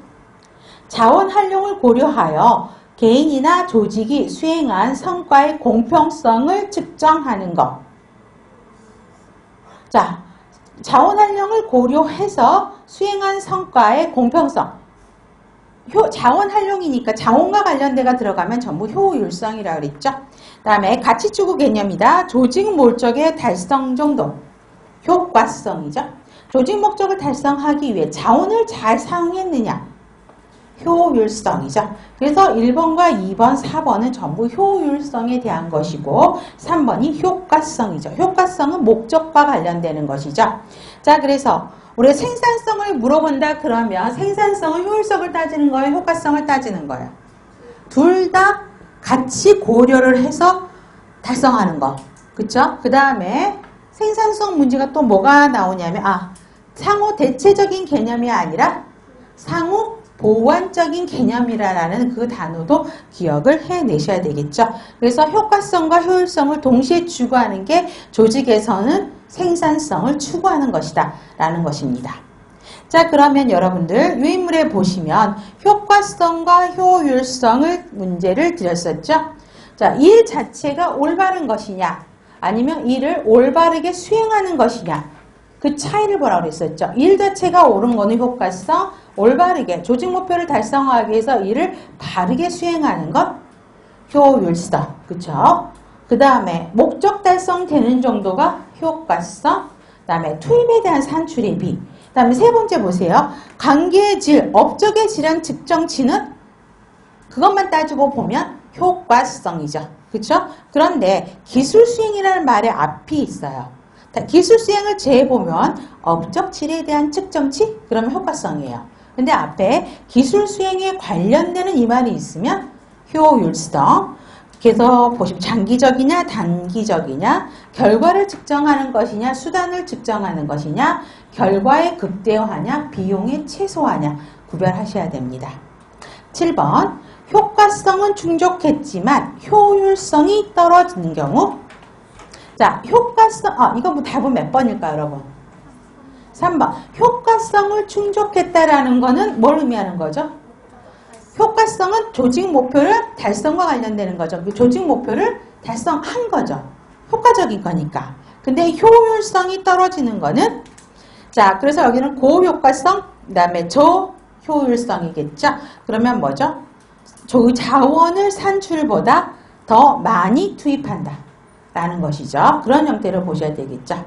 S1: 자원 활용을 고려하여 개인이나 조직이 수행한 성과의 공평성을 측정하는 것. 자, 자원 활용을 고려해서 수행한 성과의 공평성. 자원 활용이니까 자원과 관련돼가 들어가면 전부 효율성이라고 그랬죠. 그 다음에 가치 추구 개념이다. 조직 목적의 달성 정도. 효과성이죠. 조직 목적을 달성하기 위해 자원을 잘 사용했느냐. 효율성이죠. 그래서 1번과 2번, 4번은 전부 효율성에 대한 것이고 3번이 효과성이죠. 효과성은 목적과 관련되는 것이죠. 자, 그래서 우리가 생산성을 물어본다 그러면 생산성은 효율성을 따지는 거예요? 효과성을 따지는 거예요? 둘 다 같이 고려를 해서 달성하는 거. 그쵸? 그 다음에 생산성 문제가 또 뭐가 나오냐면 상호 대체적인 개념이 아니라 상호 보완적인 개념이라는 그 단어도 기억을 해내셔야 되겠죠. 그래서 효과성과 효율성을 동시에 추구하는 게 조직에서는 생산성을 추구하는 것이다 라는 것입니다. 자, 그러면 여러분들 유인물에 보시면 효과성과 효율성을 문제를 드렸었죠. 자, 일 자체가 올바른 것이냐 아니면 일을 올바르게 수행하는 것이냐 그 차이를 보라고 했었죠. 일 자체가 옳은 거는 효과성, 올바르게 조직 목표를 달성하기 위해서 일을 바르게 수행하는 것, 효율성, 그쵸? 그 다음에 목적 달성되는 정도가 효과성, 그 다음에 투입에 대한 산출의 비, 그 다음에 세 번째 보세요. 관계의 질, 업적의 질한 측정치는 그것만 따지고 보면 효과성이죠. 그쵸? 그런데 기술 수행이라는 말의 앞이 있어요. 기술 수행을 재보면 업적 질에 대한 측정치? 그러면 효과성이에요. 근데 앞에 기술 수행에 관련되는 이 말이 있으면 효율성. 그래서 보시면 장기적이냐 단기적이냐 결과를 측정하는 것이냐 수단을 측정하는 것이냐 결과의 극대화냐 비용의 최소화냐 구별하셔야 됩니다. 7번 효과성은 충족했지만 효율성이 떨어지는 경우. 자, 효과성, 이거 뭐 답은 몇 번일까요, 여러분? 3번. 효과성을 충족했다라는 거는 뭘 의미하는 거죠? 효과성은 조직 목표를 달성과 관련되는 거죠. 조직 목표를 달성한 거죠. 효과적인 거니까. 근데 효율성이 떨어지는 거는 자, 그래서 여기는 고효과성, 그 다음에 저효율성이겠죠. 그러면 뭐죠? 자원을 산출보다 더 많이 투입한다. 라는 것이죠. 그런 형태를 보셔야 되겠죠.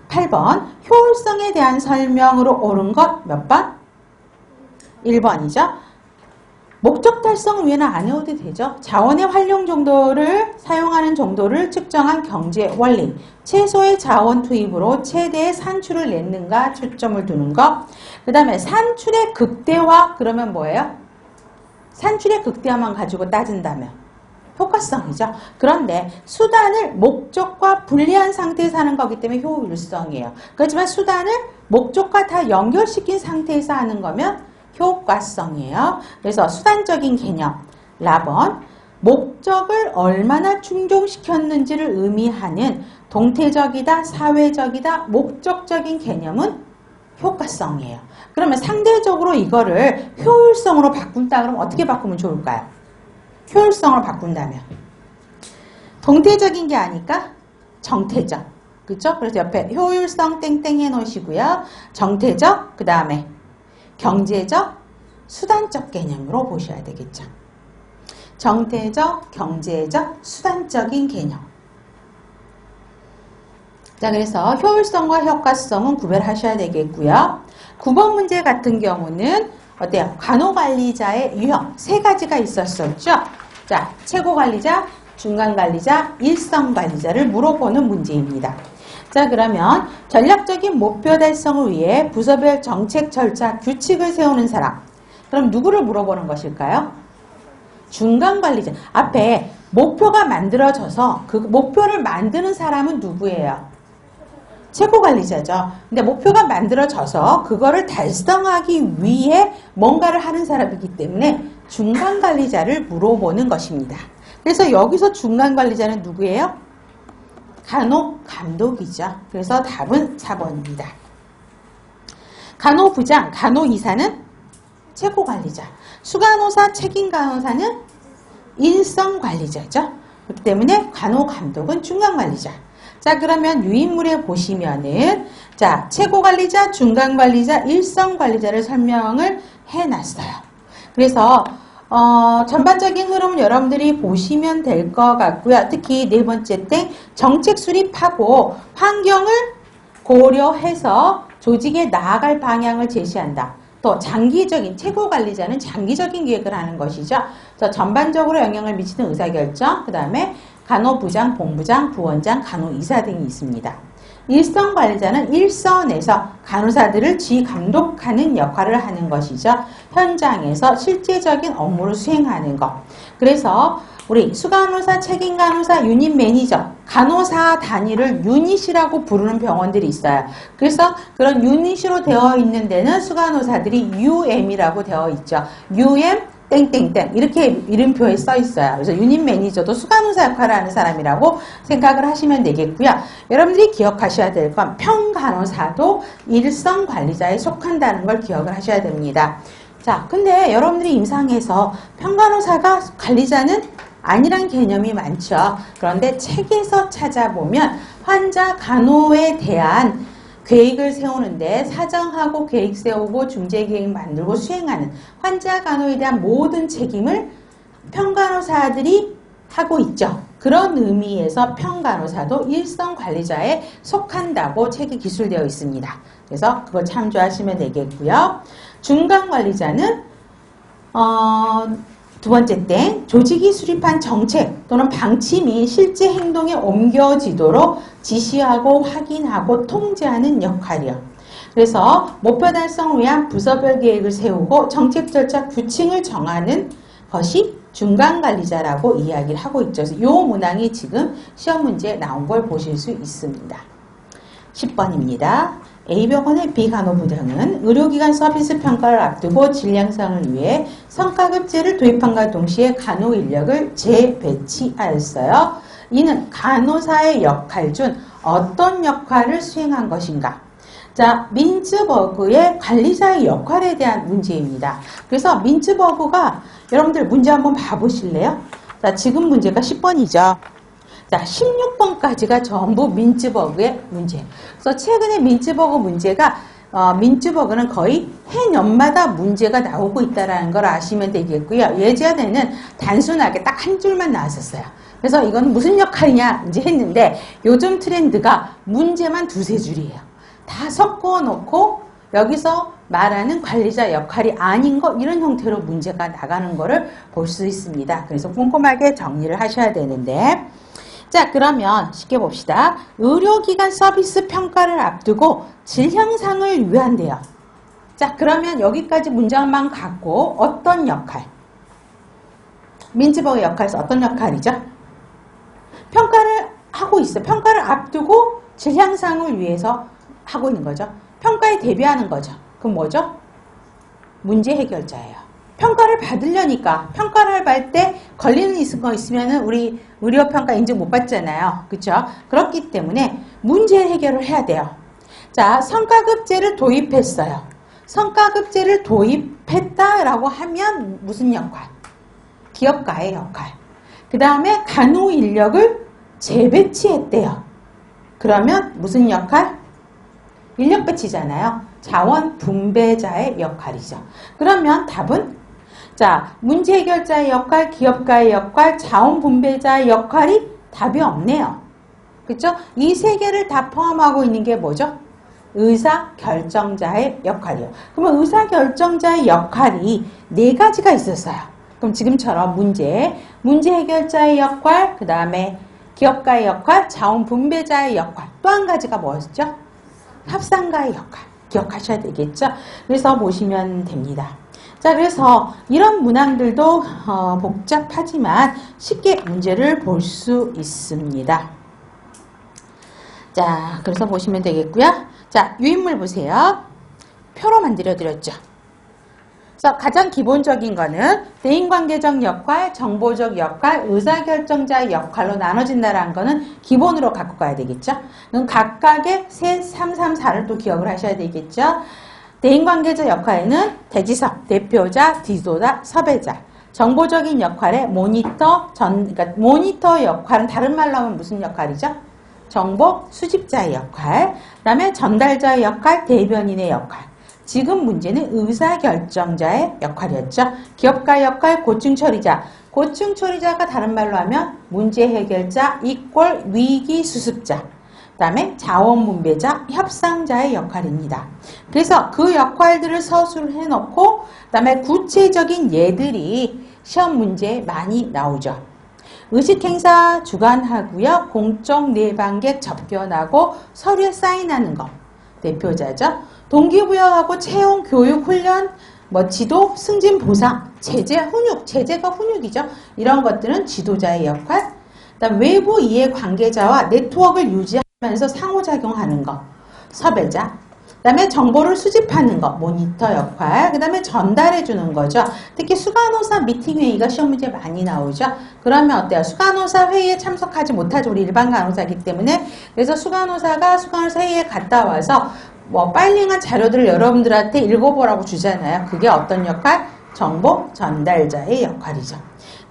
S1: 8번 효율성에 대한 설명으로 옳은 것 몇 번? 1번이죠. 목적 달성을 위해는 안 해도 되죠. 자원의 활용 정도를 사용하는 정도를 측정한 경제 원리. 최소의 자원 투입으로 최대의 산출을 냈는가 초점을 두는 것. 그 다음에 산출의 극대화 그러면 뭐예요? 산출의 극대화만 가지고 따진다면 효과성이죠. 그런데 수단을 목적과 분리한 상태에서 하는 거기 때문에 효율성이에요. 그렇지만 수단을 목적과 다 연결시킨 상태에서 하는 거면 효과성이에요. 그래서 수단적인 개념, 라번, 목적을 얼마나 충족시켰는지를 의미하는 동태적이다, 사회적이다, 목적적인 개념은 효과성이에요. 그러면 상대적으로 이거를 효율성으로 바꾼다 그러면 어떻게 바꾸면 좋을까요? 효율성으로 바꾼다면 동태적인 게 아니까 정태적. 그렇죠? 그래서 옆에 효율성 땡땡 해 놓으시고요. 정태적, 그 다음에 경제적, 수단적 개념으로 보셔야 되겠죠. 정태적, 경제적, 수단적인 개념. 자, 그래서 효율성과 효과성은 구별하셔야 되겠고요. 9번 문제 같은 경우는 어때요? 간호관리자의 유형 세 가지가 있었었죠. 자, 최고관리자, 중간관리자, 일선관리자를 물어보는 문제입니다. 자, 그러면 전략적인 목표 달성을 위해 부서별 정책, 절차, 규칙을 세우는 사람. 그럼 누구를 물어보는 것일까요? 중간관리자. 앞에 목표가 만들어져서 그 목표를 만드는 사람은 누구예요? 최고관리자죠. 근데 목표가 만들어져서 그거를 달성하기 위해 뭔가를 하는 사람이기 때문에 중간관리자를 물어보는 것입니다. 그래서 여기서 중간관리자는 누구예요? 간호감독이죠. 그래서 답은 4번입니다. 간호부장, 간호이사는 최고관리자. 수간호사, 책임간호사는 일선관리자죠. 그렇기 때문에 간호감독은 중간관리자. 자, 그러면 유인물에 보시면은 자, 최고관리자, 중간관리자, 일선관리자를 설명을 해놨어요. 그래서 전반적인 흐름은 여러분들이 보시면 될 것 같고요. 특히 네 번째 땡 정책 수립하고 환경을 고려해서 조직에 나아갈 방향을 제시한다. 또 장기적인 최고관리자는 장기적인 계획을 하는 것이죠. 그래서 전반적으로 영향을 미치는 의사결정, 그 다음에 간호부장, 본부장, 부원장, 간호이사 등이 있습니다. 일선관리자는 일선에서 간호사들을 지감독하는 역할을 하는 것이죠. 현장에서 실제적인 업무를 수행하는 것. 그래서 우리 수간호사, 책임간호사, 유닛 매니저, 간호사 단위를 유닛이라고 부르는 병원들이 있어요. 그래서 그런 유닛으로 되어 있는 데는 수간호사들이 UM이라고 되어 있죠. UM 땡땡땡 이렇게 이름표에 써 있어요. 그래서 유닛 매니저도 수간호사 역할을 하는 사람이라고 생각을 하시면 되겠고요. 여러분들이 기억하셔야 될 건 평간호사도 일선 관리자에 속한다는 걸 기억을 하셔야 됩니다. 자, 근데 여러분들이 임상에서 평간호사가 관리자는 아니란 개념이 많죠. 그런데 책에서 찾아보면 환자 간호에 대한 계획을 세우는데 사정하고 계획 세우고 중재 계획 만들고 수행하는 환자 간호에 대한 모든 책임을 평간호사들이 하고 있죠. 그런 의미에서 평간호사도 일선 관리자에 속한다고 책에 기술되어 있습니다. 그래서 그걸 참조하시면 되겠고요. 중간 관리자는 두 번째 땡 조직이 수립한 정책 또는 방침이 실제 행동에 옮겨지도록 지시하고 확인하고 통제하는 역할이요. 그래서 목표 달성을 위한 부서별 계획을 세우고 정책 절차 규칙을 정하는 것이 중간관리자라고 이야기를 하고 있죠. 그래서 이 문항이 지금 시험 문제에 나온 걸 보실 수 있습니다. 10번입니다. A병원의 B간호부장은 의료기관 서비스 평가를 앞두고 질 향상을 위해 성과급제를 도입함과 동시에 간호 인력을 재배치하였어요. 이는 간호사의 역할 중 어떤 역할을 수행한 것인가? 자, 민츠버그의 관리자의 역할에 대한 문제입니다. 그래서 민츠버그가 여러분들 문제 한번 봐보실래요? 자, 지금 문제가 10번이죠. 자, 16번까지가 전부 민츠버그의 문제. 그래서 최근에 민츠버그 문제가 민츠버그는 거의 해년마다 문제가 나오고 있다는 걸 아시면 되겠고요. 예전에는 단순하게 딱 한 줄만 나왔었어요. 그래서 이건 무슨 역할이냐 이제 했는데 요즘 트렌드가 문제만 두세 줄이에요. 다 섞어 놓고 여기서 말하는 관리자 역할이 아닌 거 이런 형태로 문제가 나가는 거를 볼 수 있습니다. 그래서 꼼꼼하게 정리를 하셔야 되는데 자, 그러면 쉽게 봅시다. 의료기관 서비스 평가를 앞두고 질 향상을 위한대요. 자, 그러면 여기까지 문장만 갖고 어떤 역할? 민츠버그의 역할에서 어떤 역할이죠? 평가를 하고 있어요. 평가를 앞두고 질 향상을 위해서 하고 있는 거죠. 평가에 대비하는 거죠. 그럼 뭐죠? 문제 해결자예요. 평가를 받으려니까 평가를 받을 때 걸리는 거 있으면 우리 의료평가 인증 못 받잖아요. 그렇죠? 그렇기 때문에 문제 해결을 해야 돼요. 자, 성과급제를 도입했어요. 성과급제를 도입했다라고 하면 무슨 역할? 기업가의 역할. 그 다음에 간호 인력을 재배치했대요. 그러면 무슨 역할? 인력 배치잖아요. 자원 분배자의 역할이죠. 그러면 답은 자, 문제 해결자의 역할, 기업가의 역할, 자원 분배자의 역할이 답이 없네요. 그렇죠? 이 세 개를 다 포함하고 있는 게 뭐죠? 의사결정자의 역할이요. 그러면 의사결정자의 역할이 네 가지가 있었어요. 그럼 지금처럼 문제 해결자의 역할, 그 다음에 기업가의 역할, 자원분배자의 역할, 또 한 가지가 뭐였죠? 협상가의 역할. 기억하셔야 되겠죠? 그래서 보시면 됩니다. 자, 그래서 이런 문항들도 복잡하지만 쉽게 문제를 볼 수 있습니다. 자, 그래서 보시면 되겠고요. 자, 유인물 보세요. 표로 만들어 드렸죠. 그래서 가장 기본적인 거는 대인관계적 역할, 정보적 역할, 의사결정자의 역할로 나눠진다는 거는 기본으로 갖고 가야 되겠죠. 그럼 각각의 3, 3, 4를 또 기억을 하셔야 되겠죠. 대인관계적 역할에는 대지석, 대표자, 지도자, 섭외자. 정보적인 역할에 그러니까 모니터 역할은 다른 말로 하면 무슨 역할이죠? 정보 수집자의 역할, 그 다음에 전달자의 역할, 대변인의 역할. 지금 문제는 의사결정자의 역할이었죠. 기업가 역할, 고충 처리자. 고충 처리자가 다른 말로 하면 문제 해결자, 이꼴 위기 수습자. 그 다음에 자원분배자, 협상자의 역할입니다. 그래서 그 역할들을 서술을 해놓고 그 다음에 구체적인 예들이 시험 문제에 많이 나오죠. 의식행사 주관하고요. 공적 내방객 접견하고 서류에 사인하는 거. 대표자죠. 동기부여하고 채용, 교육, 훈련, 지도, 승진, 보상, 제재, 훈육, 제재가 훈육이죠. 이런 것들은 지도자의 역할. 그다음 외부 이해 관계자와 네트워크를 유지하면서 상호작용하는 거. 섭외자. 그다음에 정보를 수집하는 거. 모니터 역할. 그다음에 전달해 주는 거죠. 특히 수간호사 미팅 회의가 시험 문제에 많이 나오죠. 그러면 어때요? 수간호사 회의에 참석하지 못하죠. 우리 일반 간호사이기 때문에. 그래서 수간호사가 수간호사 회의에 갔다 와서 파일링한 자료들을 여러분들한테 읽어보라고 주잖아요. 그게 어떤 역할? 정보 전달자의 역할이죠.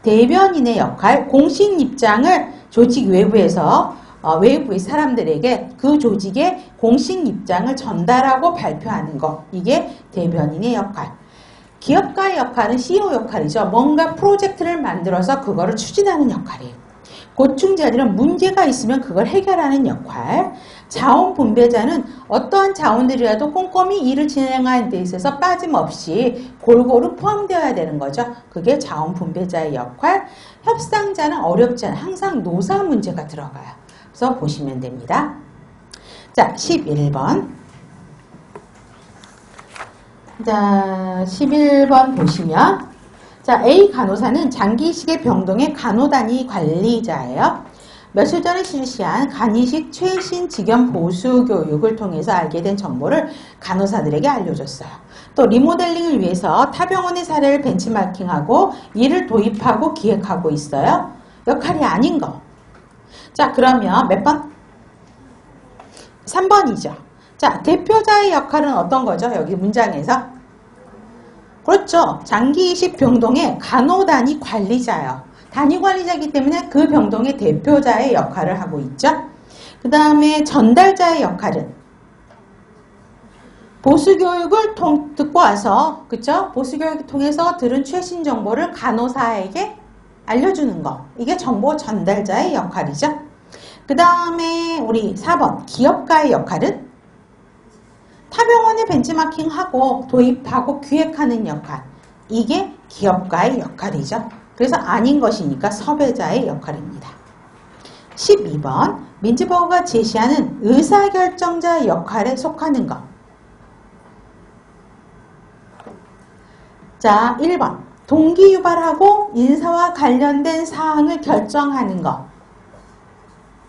S1: 대변인의 역할, 공식 입장을 조직 외부에서 외부의 사람들에게 그 조직의 공식 입장을 전달하고 발표하는 것. 이게 대변인의 역할. 기업가의 역할은 CEO 역할이죠. 뭔가 프로젝트를 만들어서 그거를 추진하는 역할이에요. 고충자들은 문제가 있으면 그걸 해결하는 역할. 자원분배자는 어떠한 자원들이라도 꼼꼼히 일을 진행하는 데 있어서 빠짐없이 골고루 포함되어야 되는 거죠. 그게 자원분배자의 역할. 협상자는 어렵지 않아요. 항상 노사 문제가 들어가요. 그래서 보시면 됩니다. 자, 11번. 자, 11번 보시면 자, A 간호사는 장기이식의 병동의 간호단위 관리자예요. 며칠 전에 실시한 간이식 최신 직영 보수 교육을 통해서 알게 된 정보를 간호사들에게 알려줬어요. 또 리모델링을 위해서 타병원의 사례를 벤치마킹하고 이를 도입하고 기획하고 있어요. 역할이 아닌 거. 자, 그러면 몇 번? 3번이죠. 자, 대표자의 역할은 어떤 거죠? 여기 문장에서. 그렇죠. 장기이식 병동의 간호단위 관리자예요. 단위 관리자이기 때문에 그 병동의 대표자의 역할을 하고 있죠. 그 다음에 전달자의 역할은 보수교육을 듣고 와서, 그쵸? 보수교육을 통해서 들은 최신 정보를 간호사에게 알려주는 거. 이게 정보 전달자의 역할이죠. 그 다음에 우리 4번 기업가의 역할은 타병원에 벤치마킹하고 도입하고 기획하는 역할. 이게 기업가의 역할이죠. 그래서 아닌 것이니까 섭외자의 역할입니다. 12번 민지버거가 제시하는 의사결정자 역할에 속하는 것. 자, 1번 동기 유발하고 인사와 관련된 사항을 결정하는 것.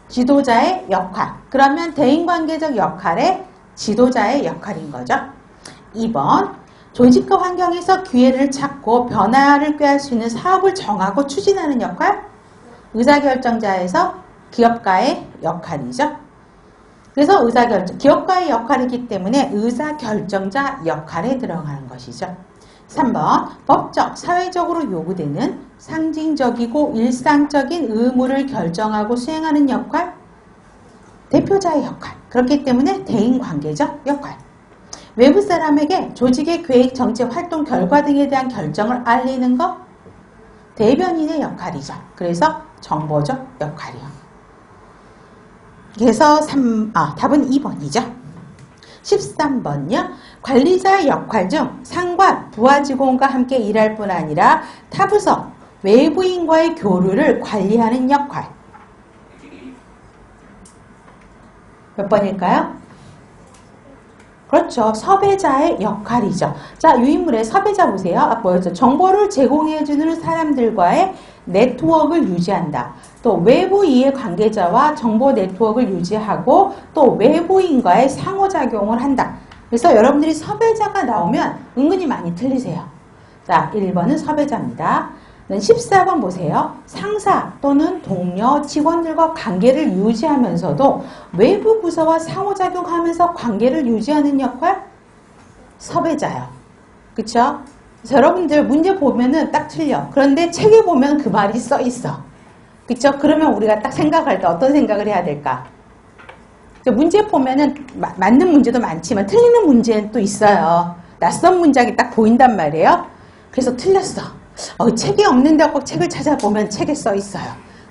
S1: 지도자의 역할. 그러면 대인관계적 역할의 지도자의 역할인 거죠. 2번 조직과 환경에서 기회를 찾고 변화를 꾀할 수 있는 사업을 정하고 추진하는 역할. 의사결정자에서 기업가의 역할이죠. 그래서 기업가의 역할이기 때문에 의사결정자 역할에 들어가는 것이죠. 3번 법적, 사회적으로 요구되는 상징적이고 일상적인 의무를 결정하고 수행하는 역할. 대표자의 역할. 그렇기 때문에 대인관계적 역할. 외부 사람에게 조직의 계획, 정책, 활동, 결과 등에 대한 결정을 알리는 것. 대변인의 역할이죠. 그래서 정보적 역할이요. 그래서 답은 2번이죠. 13번요. 관리자의 역할 중 상관, 부하 직원과 함께 일할 뿐 아니라 타부서, 외부인과의 교류를 관리하는 역할. 몇 번일까요? 그렇죠. 섭외자의 역할이죠. 자, 유인물의 섭외자 보세요. 뭐였죠? 정보를 제공해주는 사람들과의 네트워크를 유지한다. 또 외부 이해 관계자와 정보 네트워크를 유지하고 또 외부인과의 상호작용을 한다. 그래서 여러분들이 섭외자가 나오면 은근히 많이 틀리세요. 자, 1번은 섭외자입니다. 14번 보세요. 상사 또는 동료, 직원들과 관계를 유지하면서도 외부 부서와 상호작용하면서 관계를 유지하는 역할? 섭외자요. 그쵸? 그래서 여러분들 문제 보면은 딱 틀려. 그런데 책에 보면 그 말이 써 있어. 그쵸? 그러면 우리가 딱 생각할 때 어떤 생각을 해야 될까? 문제 보면은 맞는 문제도 많지만 틀리는 문제는 또 있어요. 낯선 문장이 딱 보인단 말이에요. 그래서 틀렸어. 책이 없는데 꼭 책을 찾아보면 책에 써 있어요.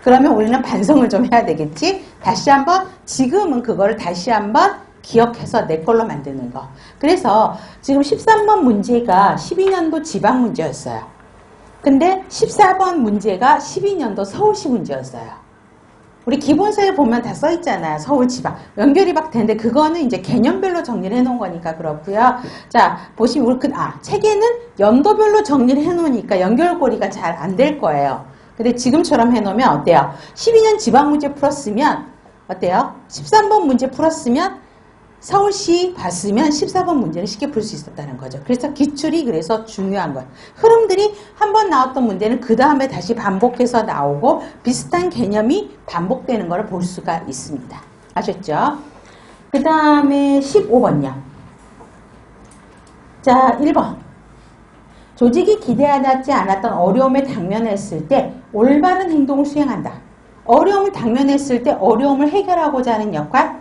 S1: 그러면 우리는 반성을 좀 해야 되겠지? 다시 한번, 지금은 그거를 다시 한번 기억해서 내 걸로 만드는 거. 그래서 지금 13번 문제가 12년도 지방 문제였어요. 근데 14번 문제가 12년도 서울시 문제였어요. 우리 기본서에 보면 다 써 있잖아요. 서울 지방. 연결이 막 되는데 그거는 이제 개념별로 정리를 해 놓은 거니까 그렇고요. 자, 보시면 우리 책에는 연도별로 정리를 해 놓으니까 연결고리가 잘 안 될 거예요. 근데 지금처럼 해 놓으면 어때요? 12년 지방 문제 풀었으면 어때요? 13번 문제 풀었으면 서울시 봤으면 14번 문제는 쉽게 풀 수 있었다는 거죠. 그래서 기출이 그래서 중요한 거예요. 흐름들이 한 번 나왔던 문제는 그 다음에 다시 반복해서 나오고 비슷한 개념이 반복되는 걸 볼 수가 있습니다. 아셨죠? 그 다음에 15번요. 자, 1번. 조직이 기대하지 않았던 어려움에 당면했을 때 올바른 행동을 수행한다. 어려움을 당면했을 때 어려움을 해결하고자 하는 역할?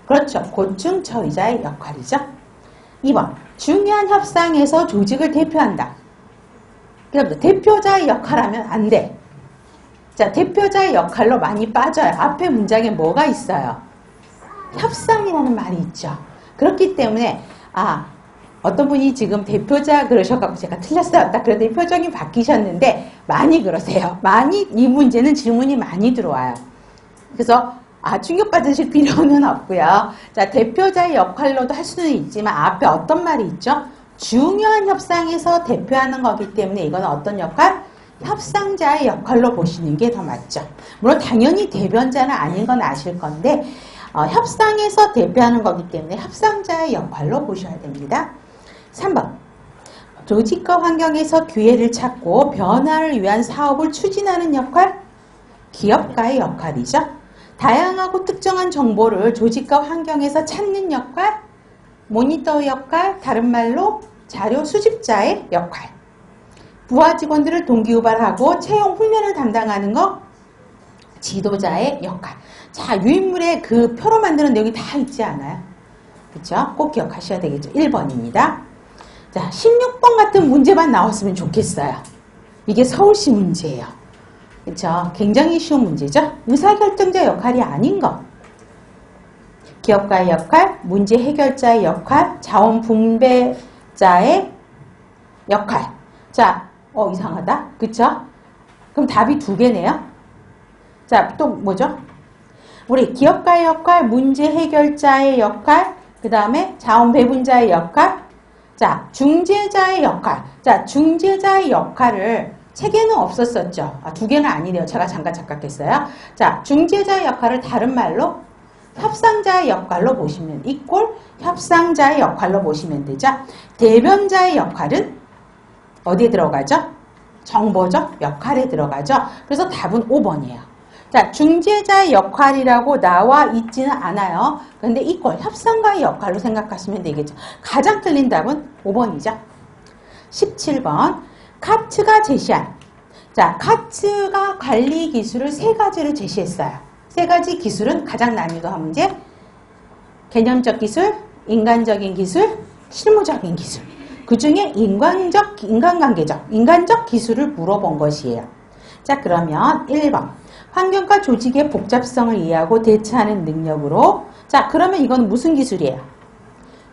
S1: 그렇죠. 고충 처리자의 역할이죠. 2번. 중요한 협상에서 조직을 대표한다. 그럼 대표자의 역할하면 안 돼. 자, 대표자의 역할로 많이 빠져요. 앞에 문장에 뭐가 있어요? 협상이라는 말이 있죠. 그렇기 때문에 어떤 분이 지금 대표자 그러셔가지고 제가 틀렸어요. 딱 그런데 표정이 바뀌셨는데 많이 그러세요. 많이 이 문제는 질문이 많이 들어와요. 그래서 충격받으실 필요는 없고요. 자, 대표자의 역할로도 할 수는 있지만 앞에 어떤 말이 있죠? 중요한 협상에서 대표하는 거기 때문에 이건 어떤 역할? 협상자의 역할로 보시는 게 더 맞죠. 물론 당연히 대변자는 아닌 건 아실 건데 협상에서 대표하는 거기 때문에 협상자의 역할로 보셔야 됩니다. 3번. 조직과 환경에서 기회를 찾고 변화를 위한 사업을 추진하는 역할? 기업가의 역할이죠. 다양하고 특정한 정보를 조직과 환경에서 찾는 역할, 모니터 역할, 다른 말로 자료 수집자의 역할. 부하 직원들을 동기유발하고 채용 훈련을 담당하는 거, 지도자의 역할. 자, 유인물에 그 표로 만드는 내용이 다 있지 않아요? 그렇죠? 꼭 기억하셔야 되겠죠. 1번입니다. 자, 16번 같은 문제만 나왔으면 좋겠어요. 이게 서울시 문제예요. 그렇죠? 굉장히 쉬운 문제죠. 의사결정자 역할이 아닌 거. 기업가의 역할, 문제 해결자의 역할, 자원 분배자의 역할. 자, 이상하다. 그쵸? 그럼 답이 두 개네요. 자, 또 뭐죠? 우리 기업가의 역할, 문제 해결자의 역할, 그 다음에 자원 배분자의 역할, 자, 중재자의 역할. 자, 중재자의 역할을 책에는 없었었죠. 두 개는 아니네요. 제가 잠깐 착각했어요. 자, 중재자의 역할을 다른 말로 협상자의 역할로 보시면 이꼴 협상자의 역할로 보시면 되죠. 대변자의 역할은 어디에 들어가죠? 정보적 역할에 들어가죠. 그래서 답은 5번이에요. 자, 중재자의 역할이라고 나와 있지는 않아요. 그런데 이꼴 협상가의 역할로 생각하시면 되겠죠. 가장 틀린 답은 5번이죠. 17번. 카츠가 제시한, 자, 카츠가 관리 기술을 3가지를 제시했어요. 3가지 기술은 가장 난이도한 문제, 개념적 기술, 인간적인 기술, 실무적인 기술. 그 중에 인간적 기술을 물어본 것이에요. 자, 그러면 1번. 환경과 조직의 복잡성을 이해하고 대처하는 능력으로. 자, 그러면 이건 무슨 기술이에요?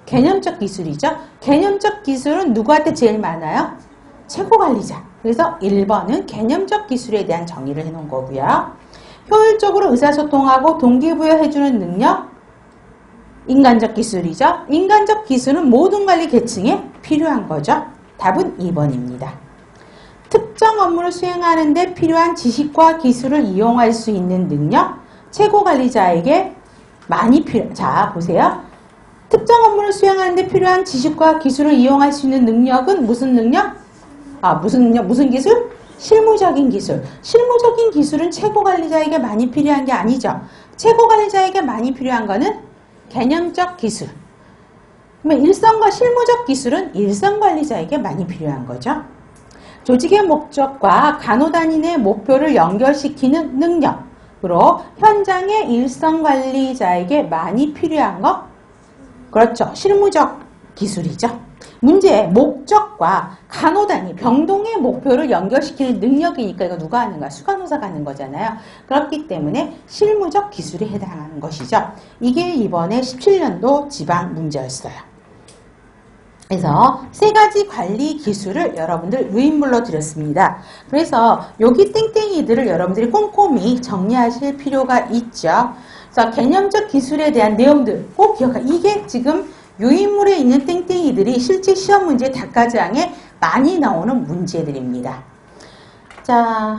S1: 개념적 기술이죠. 개념적 기술은 누구한테 제일 많아요? 최고관리자. 그래서 1번은 개념적 기술에 대한 정의를 해놓은 거고요. 효율적으로 의사소통하고 동기부여해주는 능력, 인간적 기술이죠. 인간적 기술은 모든 관리 계층에 필요한 거죠. 답은 2번입니다. 특정 업무를 수행하는 데 필요한 지식과 기술을 이용할 수 있는 능력, 최고관리자에게 많이 자, 보세요. 특정 업무를 수행하는 데 필요한 지식과 기술을 이용할 수 있는 능력은 무슨 능력? 무슨 능력? 무슨 기술? 실무적인 기술. 실무적인 기술은 최고관리자에게 많이 필요한 게 아니죠. 최고관리자에게 많이 필요한 거는 개념적 기술. 그러면 일성과 실무적 기술은 일성관리자에게 많이 필요한 거죠. 조직의 목적과 간호단위 내 목표를 연결시키는 능력으로 현장의 일성관리자에게 많이 필요한 거? 그렇죠. 실무적 기술이죠. 문제, 목적과 간호단위, 병동의 목표를 연결시키는 능력이니까 이거 누가 하는 거야? 수간호사가 하는 거잖아요. 그렇기 때문에 실무적 기술에 해당하는 것이죠. 이게 이번에 17년도 지방 문제였어요. 그래서 세 가지 관리 기술을 여러분들 루인물로 드렸습니다. 그래서 여기 땡땡이들을 여러분들이 꼼꼼히 정리하실 필요가 있죠. 그래서 개념적 기술에 대한 내용들 꼭 기억하. 이게 지금 유인물에 있는 땡땡이들이 실제 시험 문제 답과장에 많이 나오는 문제들입니다. 자,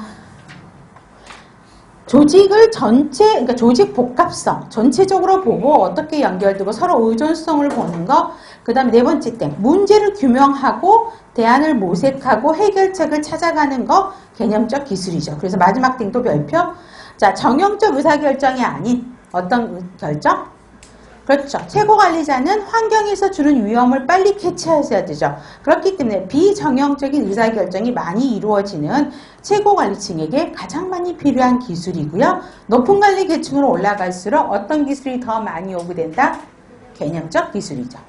S1: 조직을 그러니까 조직 복합성, 전체적으로 보고 어떻게 연결되고 서로 의존성을 보는 거. 그 다음에 네 번째 땡, 문제를 규명하고 대안을 모색하고 해결책을 찾아가는 거 개념적 기술이죠. 그래서 마지막 땡도 별표. 자, 정형적 의사결정이 아닌 어떤 결정? 그렇죠. 최고관리자는 환경에서 주는 위험을 빨리 캐치하셔야 되죠. 그렇기 때문에 비정형적인 의사결정이 많이 이루어지는 최고관리층에게 가장 많이 필요한 기술이고요. 높은 관리 계층으로 올라갈수록 어떤 기술이 더 많이 요구된다? 개념적 기술이죠.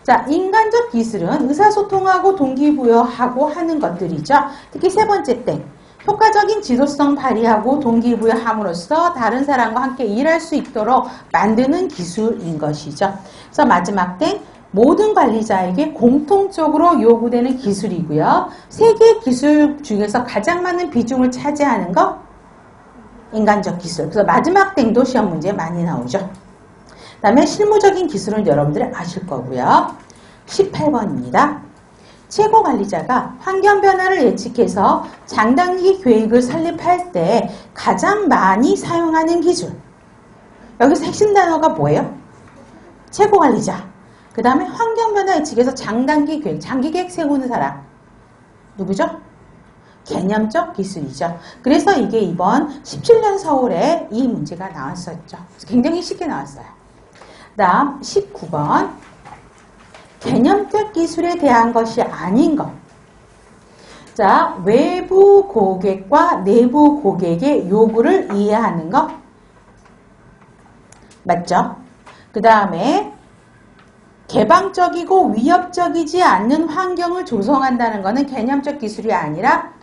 S1: 자, 인간적 기술은 의사소통하고 동기부여하고 하는 것들이죠. 특히 세 번째 땡. 효과적인 지도성 발휘하고 동기부여함으로써 다른 사람과 함께 일할 수 있도록 만드는 기술인 것이죠. 그래서 마지막 땡. 모든 관리자에게 공통적으로 요구되는 기술이고요. 세 개의 기술 중에서 가장 많은 비중을 차지하는 거? 인간적 기술. 그래서 마지막 땡도 시험 문제에 많이 나오죠. 그 다음에 실무적인 기술은 여러분들이 아실 거고요. 18번입니다. 최고관리자가 환경 변화를 예측해서 장단기 계획을 설립할 때 가장 많이 사용하는 기술. 여기서 핵심 단어가 뭐예요? 최고관리자. 그 다음에 환경 변화 예측해서 장단기 계획, 장기 계획 세우는 사람. 누구죠? 개념적 기술이죠. 그래서 이게 이번 17년 서울에 이 문제가 나왔었죠. 굉장히 쉽게 나왔어요. 다음 19번. 개념적 기술에 대한 것이 아닌 것. 자, 외부 고객과 내부 고객의 요구를 이해하는 것. 맞죠? 그 다음에 개방적이고 위협적이지 않는 환경을 조성한다는 것은 개념적 기술이 아니라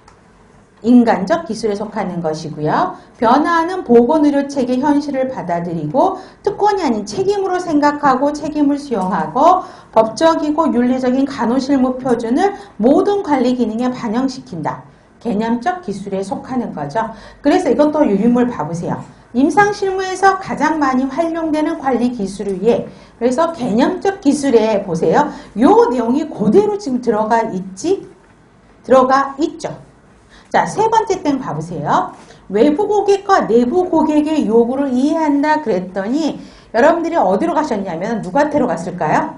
S1: 인간적 기술에 속하는 것이고요. 변화하는 보건의료체계 현실을 받아들이고 특권이 아닌 책임으로 생각하고 책임을 수용하고 법적이고 윤리적인 간호실무 표준을 모든 관리 기능에 반영시킨다. 개념적 기술에 속하는 거죠. 그래서 이것도 유인물 봐보세요. 임상실무에서 가장 많이 활용되는 관리 기술 위에 그래서 개념적 기술에 보세요. 요 내용이 그대로 지금 들어가 있죠. 자, 세 번째 땡 봐보세요. 외부 고객과 내부 고객의 요구를 이해한다 그랬더니 여러분들이 어디로 가셨냐면 누구한테로 갔을까요?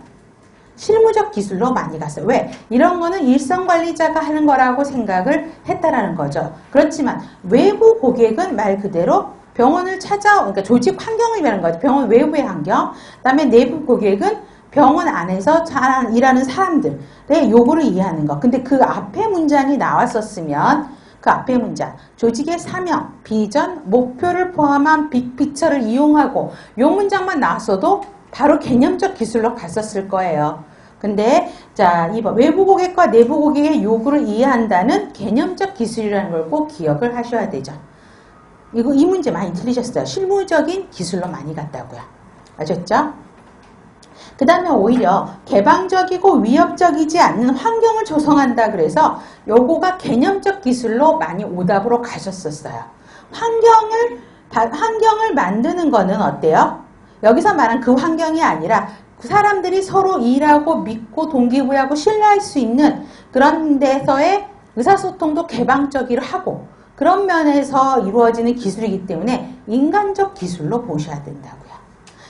S1: 실무적 기술로 많이 갔어요. 왜? 이런 거는 일성관리자가 하는 거라고 생각을 했다라는 거죠. 그렇지만 외부 고객은 말 그대로 병원을 그러니까 조직 환경을 말하는 거죠. 병원 외부의 환경. 그 다음에 내부 고객은 병원 안에서 일하는 사람들의 요구를 이해하는 것. 근데 그 앞에 문장이 나왔었으면 그 앞에 문장, 조직의 사명, 비전, 목표를 포함한 빅피처를 이용하고 요 문장만 나왔어도 바로 개념적 기술로 갔었을 거예요. 근데 자, 2번 외부 고객과 내부 고객의 요구를 이해한다는 개념적 기술이라는 걸 꼭 기억을 하셔야 되죠. 이 문제 많이 틀리셨어요. 실무적인 기술로 많이 갔다고요. 아셨죠? 그 다음에 오히려 개방적이고 위협적이지 않는 환경을 조성한다 그래서 요거가 개념적 기술로 많이 오답으로 가셨었어요. 환경을 만드는 거는 어때요? 여기서 말한 그 환경이 아니라 그 사람들이 서로 일하고 믿고 동기부여하고 신뢰할 수 있는 그런 데서의 의사소통도 개방적으로 하고 그런 면에서 이루어지는 기술이기 때문에 인간적 기술로 보셔야 된다고요.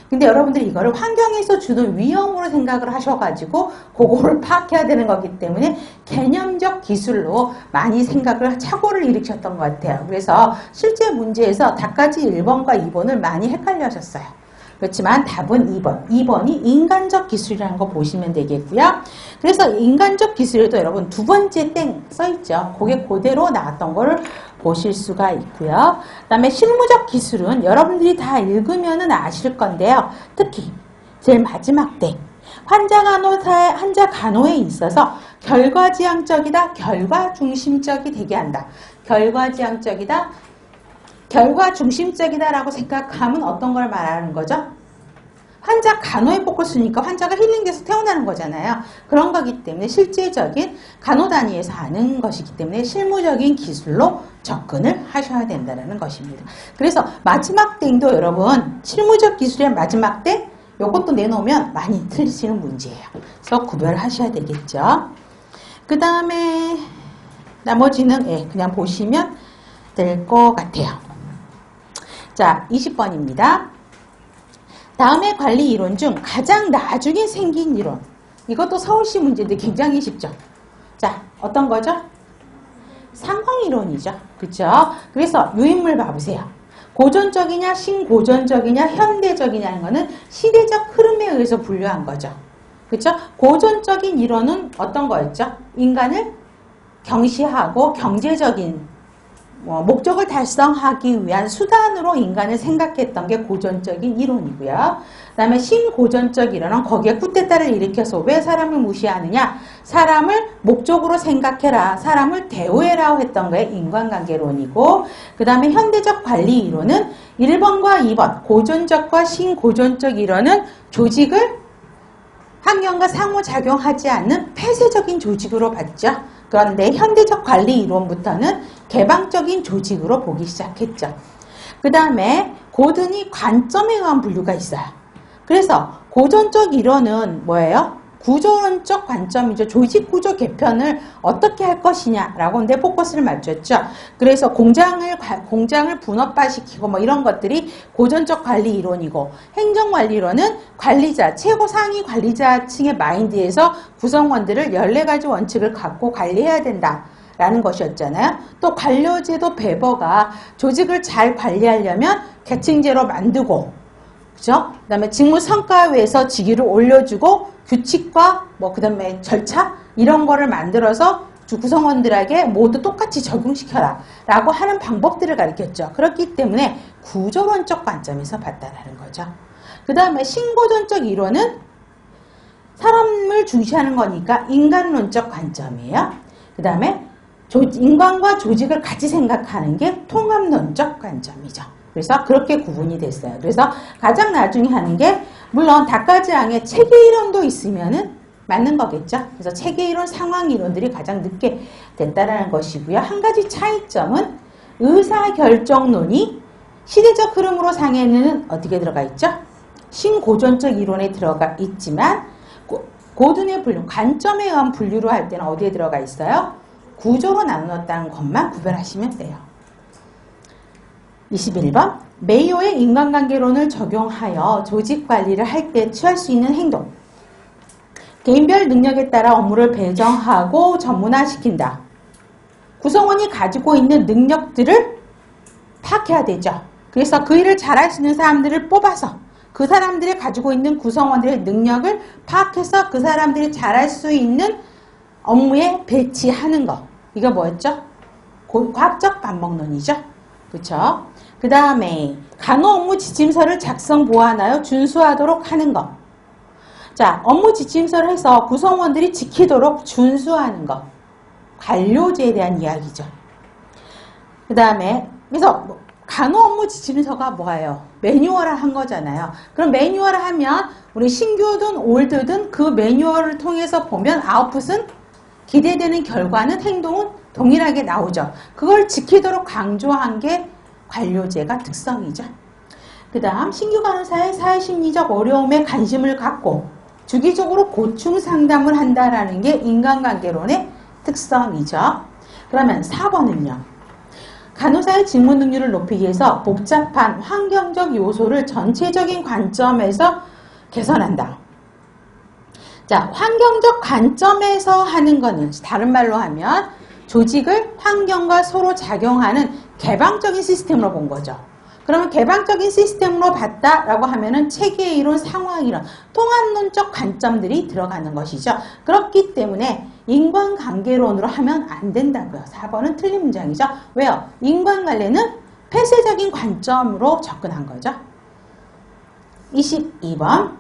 S1: 근데 여러분들이 이거를 환경에서 주는 위험으로 생각을 하셔가지고 그거를 파악해야 되는 거기 때문에 개념적 기술로 많이 생각을 착오를 일으켰던 것 같아요. 그래서 실제 문제에서 답까지 1번과 2번을 많이 헷갈려 하셨어요. 그렇지만 답은 2번. 2번이 인간적 기술이라는 거 보시면 되겠고요. 그래서 인간적 기술에도 여러분 두 번째 땡 써있죠. 그게 그대로 나왔던 거를 보실 수가 있고요. 그 다음에 실무적 기술은 여러분들이 다 읽으면 아실 건데요. 특히 제일 마지막 땡. 환자 간호에 있어서 결과지향적이다, 결과중심적이 되게 한다. 결과지향적이다, 결과중심적이다라고 생각하면 어떤 걸 말하는 거죠? 환자 간호에 포커스니까 환자가 힐링돼서 태어나는 거잖아요. 그런 거기 때문에 실제적인 간호 단위에서 하는 것이기 때문에 실무적인 기술로 접근을 하셔야 된다는 것입니다. 그래서 마지막 땡도 여러분 실무적 기술의 마지막 땡 이것도 내놓으면 많이 틀리시는 문제예요. 그래서 구별하셔야 되겠죠. 그 다음에 나머지는 그냥 보시면 될 것 같아요. 자, 20번입니다. 다음의 관리 이론 중 가장 나중에 생긴 이론. 이것도 서울시 문제인데 굉장히 쉽죠. 자, 어떤 거죠? 상황이론이죠. 그렇죠? 그래서 유인물 봐보세요. 고전적이냐, 신고전적이냐, 현대적이냐는 거는 시대적 흐름에 의해서 분류한 거죠. 그렇죠? 고전적인 이론은 어떤 거였죠? 인간을 경시하고 경제적인 목적을 달성하기 위한 수단으로 인간을 생각했던 게 고전적인 이론이고요. 그 다음에 신고전적 이론은 거기에 쿠데타를 일으켜서 왜 사람을 무시하느냐? 사람을 목적으로 생각해라. 사람을 대우해라 했던 게 인간관계론이고 그 다음에 현대적 관리 이론은 1번과 2번 고전적과 신고전적 이론은 조직을 환경과 상호작용하지 않는 폐쇄적인 조직으로 봤죠. 그런데 현대적 관리 이론부터는 개방적인 조직으로 보기 시작했죠. 그 다음에 고든이 관점에 의한 분류가 있어요. 그래서 고전적 이론은 뭐예요? 구조론적 관점이죠. 조직구조 개편을 어떻게 할 것이냐라고 근데 포커스를 맞췄죠. 그래서 공장을 분업화시키고 뭐 이런 것들이 고전적 관리 이론이고 행정관리 이론은 관리자, 최고 상위 관리자층의 마인드에서 구성원들을 14가지 원칙을 갖고 관리해야 된다. 라는 것이었잖아요. 또 관료제도 배버가 조직을 잘 관리하려면 계층제로 만들고 그죠? 그 다음에 직무 성과에서 직위를 올려주고 규칙과 그 다음에 절차 이런 거를 만들어서 구성원들에게 모두 똑같이 적용시켜라 라고 하는 방법들을 가르쳤죠. 그렇기 때문에 구조론적 관점에서 봤다라는 거죠. 그 다음에 신고전적 이론은 사람을 중시하는 거니까 인간론적 관점이에요. 그 다음에 인간과 조직을 같이 생각하는 게 통합론적 관점이죠. 그래서 그렇게 구분이 됐어요. 그래서 가장 나중에 하는 게 물론 다까지항에 체계이론도 있으면은 맞는 거겠죠. 그래서 체계이론, 상황이론들이 가장 늦게 됐다라는 것이고요. 한 가지 차이점은 의사결정론이 시대적 흐름으로 상에는 어떻게 들어가 있죠? 신고전적 이론에 들어가 있지만 고든의 분류, 관점에 의한 분류로 할 때는 어디에 들어가 있어요? 구조로 나누었다는 것만 구별하시면 돼요. 21번 메이오의 인간관계론을 적용하여 조직관리를 할 때 취할 수 있는 행동. 개인별 능력에 따라 업무를 배정하고 전문화시킨다. 구성원이 가지고 있는 능력들을 파악해야 되죠. 그래서 그 일을 잘할 수 있는 사람들을 뽑아서 그 사람들이 가지고 있는 구성원들의 능력을 파악해서 그 사람들이 잘할 수 있는 업무에 배치하는 거. 이거 뭐였죠? 과학적 반복론이죠. 그렇죠? 그 다음에 간호 업무 지침서를 작성 보완하여 준수하도록 하는 것. 자, 업무 지침서를 해서 구성원들이 지키도록 준수하는 것. 관료제에 대한 이야기죠. 그 다음에 그래서 간호 업무 지침서가 뭐예요? 매뉴얼을 한 거잖아요. 그럼 매뉴얼을 하면 우리 신규든 올드든 그 매뉴얼을 통해서 보면 아웃풋은 기대되는 결과는 행동은 동일하게 나오죠. 그걸 지키도록 강조한 게 관료제가 특성이죠. 그 다음 신규 간호사의 사회심리적 어려움에 관심을 갖고 주기적으로 고충 상담을 한다라는 게 인간관계론의 특성이죠. 그러면 4번은요. 간호사의 직무 능률을 높이기 위해서 복잡한 환경적 요소를 전체적인 관점에서 개선한다. 자, 환경적 관점에서 하는 거는 다른 말로 하면 조직을 환경과 서로 작용하는 개방적인 시스템으로 본 거죠. 그러면 개방적인 시스템으로 봤다라고 하면은 체계 이론, 상황 이론, 통합론적 관점들이 들어가는 것이죠. 그렇기 때문에 인간관계론으로 하면 안 된다고요. 4번은 틀린 문장이죠. 왜요? 인간관계는 폐쇄적인 관점으로 접근한 거죠. 22번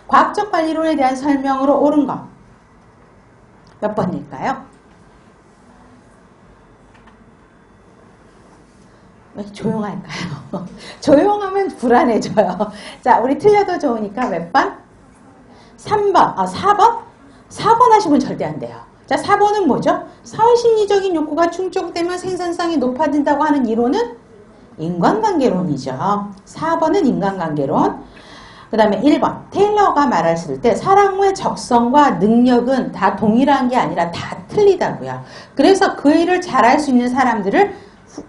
S1: 과학적 관리론에 대한 설명으로 옳은 것 몇 번일까요? 왜 조용할까요? 조용하면 불안해져요. 자, 우리 틀려도 좋으니까 몇 번? 3번. 4번? 4번 하시면 절대 안 돼요. 자, 4번은 뭐죠? 사회심리적인 욕구가 충족되면 생산성이 높아진다고 하는 이론은 인간관계론이죠. 4번은 인간관계론. 그 다음에 1번. 테일러가 말했을 때 사람의 적성과 능력은 다 동일한 게 아니라 다 틀리다고요. 그래서 그 일을 잘할 수 있는 사람들을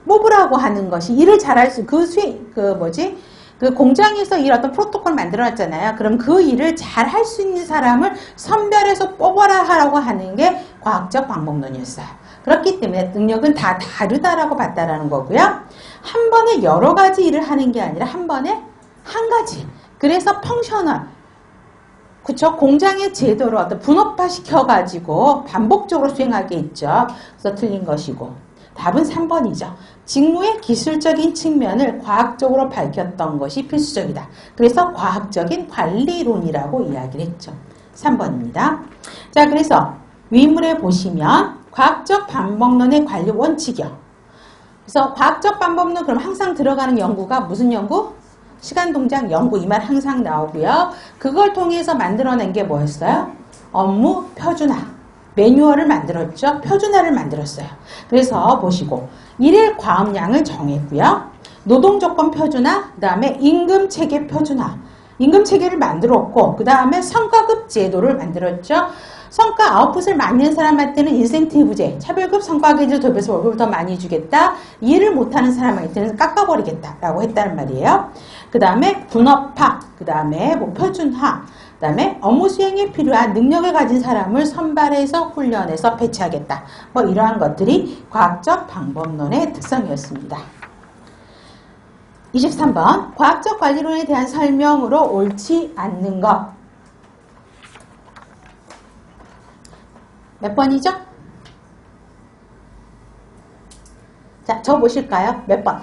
S1: 뽑으라고 하는 것이 일을 잘할 수, 그 공장에서 일 어떤 프로토콜 만들어놨잖아요. 그럼 그 일을 잘할 수 있는 사람을 선별해서 뽑아라 하라고 하는 게 과학적 방법론이었어요. 그렇기 때문에 능력은 다 다르다라고 봤다라는 거고요. 한 번에 여러 가지 일을 하는 게 아니라 한 번에 한 가지. 그래서 펑셔널. 그쵸? 공장의 제도를 어떤 분업화 시켜가지고 반복적으로 수행하게 있죠. 그래서 틀린 것이고. 답은 3번이죠. 직무의 기술적인 측면을 과학적으로 밝혔던 것이 필수적이다. 그래서 과학적인 관리론이라고 이야기를 했죠. 3번입니다. 자, 그래서 위물에 보시면 과학적 방법론의 관리 원칙이요. 그래서 과학적 방법론 그럼 항상 들어가는 연구가 무슨 연구? 시간동작 연구 이 말 항상 나오고요. 그걸 통해서 만들어낸 게 뭐였어요? 업무 표준화. 매뉴얼을 만들었죠. 표준화를 만들었어요. 그래서 보시고 일일 과업량을 정했고요. 노동조건 표준화, 그 다음에 임금체계 표준화. 임금체계를 만들었고 그 다음에 성과급 제도를 만들었죠. 성과 아웃풋을 맞는 사람한테는 인센티브제, 차별급 성과계를 도입해서 월급을 더 많이 주겠다. 일을 못하는 사람한테는 깎아버리겠다라고 했다는 말이에요. 그 다음에 분업화, 그 다음에 표준화, 그 다음에 업무 수행에 필요한 능력을 가진 사람을 선발해서 훈련해서 배치하겠다. 뭐 이러한 것들이 과학적 방법론의 특성이었습니다. 23번 과학적 관리론에 대한 설명으로 옳지 않는 것. 몇 번이죠? 자, 저 보실까요? 몇 번?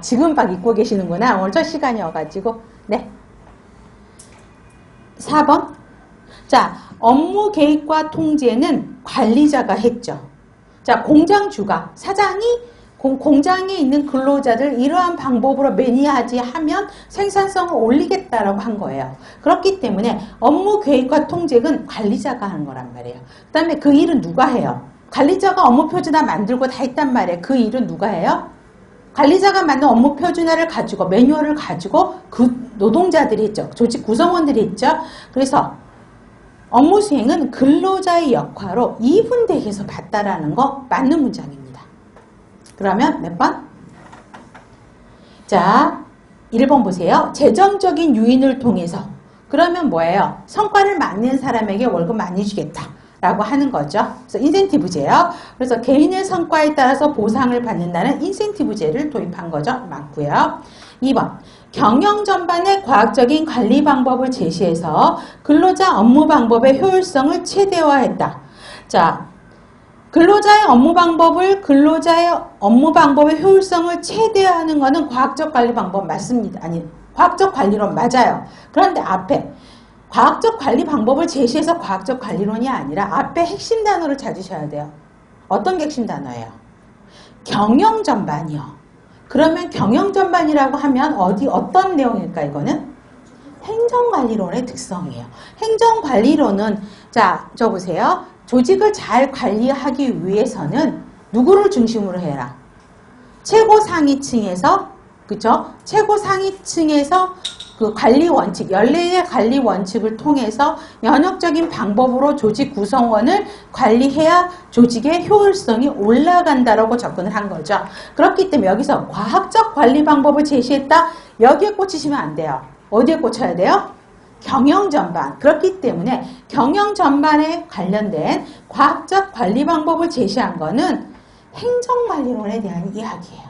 S1: 지금 막 읽고 계시는구나. 오늘 첫 시간이어가지고. 네. 4번. 자, 업무 계획과 통제는 관리자가 했죠. 자, 공장주가, 사장이 공장에 있는 근로자들 이러한 방법으로 매니아지 하면 생산성을 올리겠다라고 한 거예요. 그렇기 때문에 업무 계획과 통제는 관리자가 하는 거란 말이에요. 그 다음에 그 일은 누가 해요? 관리자가 업무 표준화 만들고 다 했단 말이에요. 그 일은 누가 해요? 관리자가 만든 업무 표준화를 가지고 매뉴얼을 가지고 그 노동자들이 했죠. 조직 구성원들이 했죠. 그래서 업무 수행은 근로자의 역할로 이분대에서 봤다라는 거 맞는 문장입니다. 그러면 몇 번? 자, 1번 보세요. 재정적인 유인을 통해서 그러면 뭐예요? 성과를 맞는 사람에게 월급 많이 주겠다. 라고 하는 거죠. 그래서 인센티브제요. 그래서 개인의 성과에 따라서 보상을 받는다는 인센티브제를 도입한 거죠. 맞고요. 2번. 경영 전반의 과학적인 관리 방법을 제시해서 근로자 업무 방법의 효율성을 최대화했다. 자, 근로자의 업무 방법의 효율성을 최대화하는 것은 과학적 관리 방법 맞습니다. 아니, 과학적 관리론 맞아요. 그런데 앞에 과학적 관리 방법을 제시해서 과학적 관리론이 아니라 앞에 핵심 단어를 찾으셔야 돼요. 어떤 게 핵심 단어예요? 경영 전반이요. 그러면 경영전반이라고 하면 어떤 내용일까, 이거는? 행정관리론의 특성이에요. 행정관리론은, 자, 저 보세요. 조직을 잘 관리하기 위해서는 누구를 중심으로 해라? 최고 상위층에서, 그쵸? 최고 상위층에서 그 관리 원칙, 14의 관리 원칙을 통해서 연역적인 방법으로 조직 구성원을 관리해야 조직의 효율성이 올라간다라고 접근을 한 거죠. 그렇기 때문에 여기서 과학적 관리 방법을 제시했다? 여기에 꽂히시면 안 돼요. 어디에 꽂혀야 돼요? 경영 전반. 그렇기 때문에 경영 전반에 관련된 과학적 관리 방법을 제시한 거는 행정관리론에 대한 이야기예요.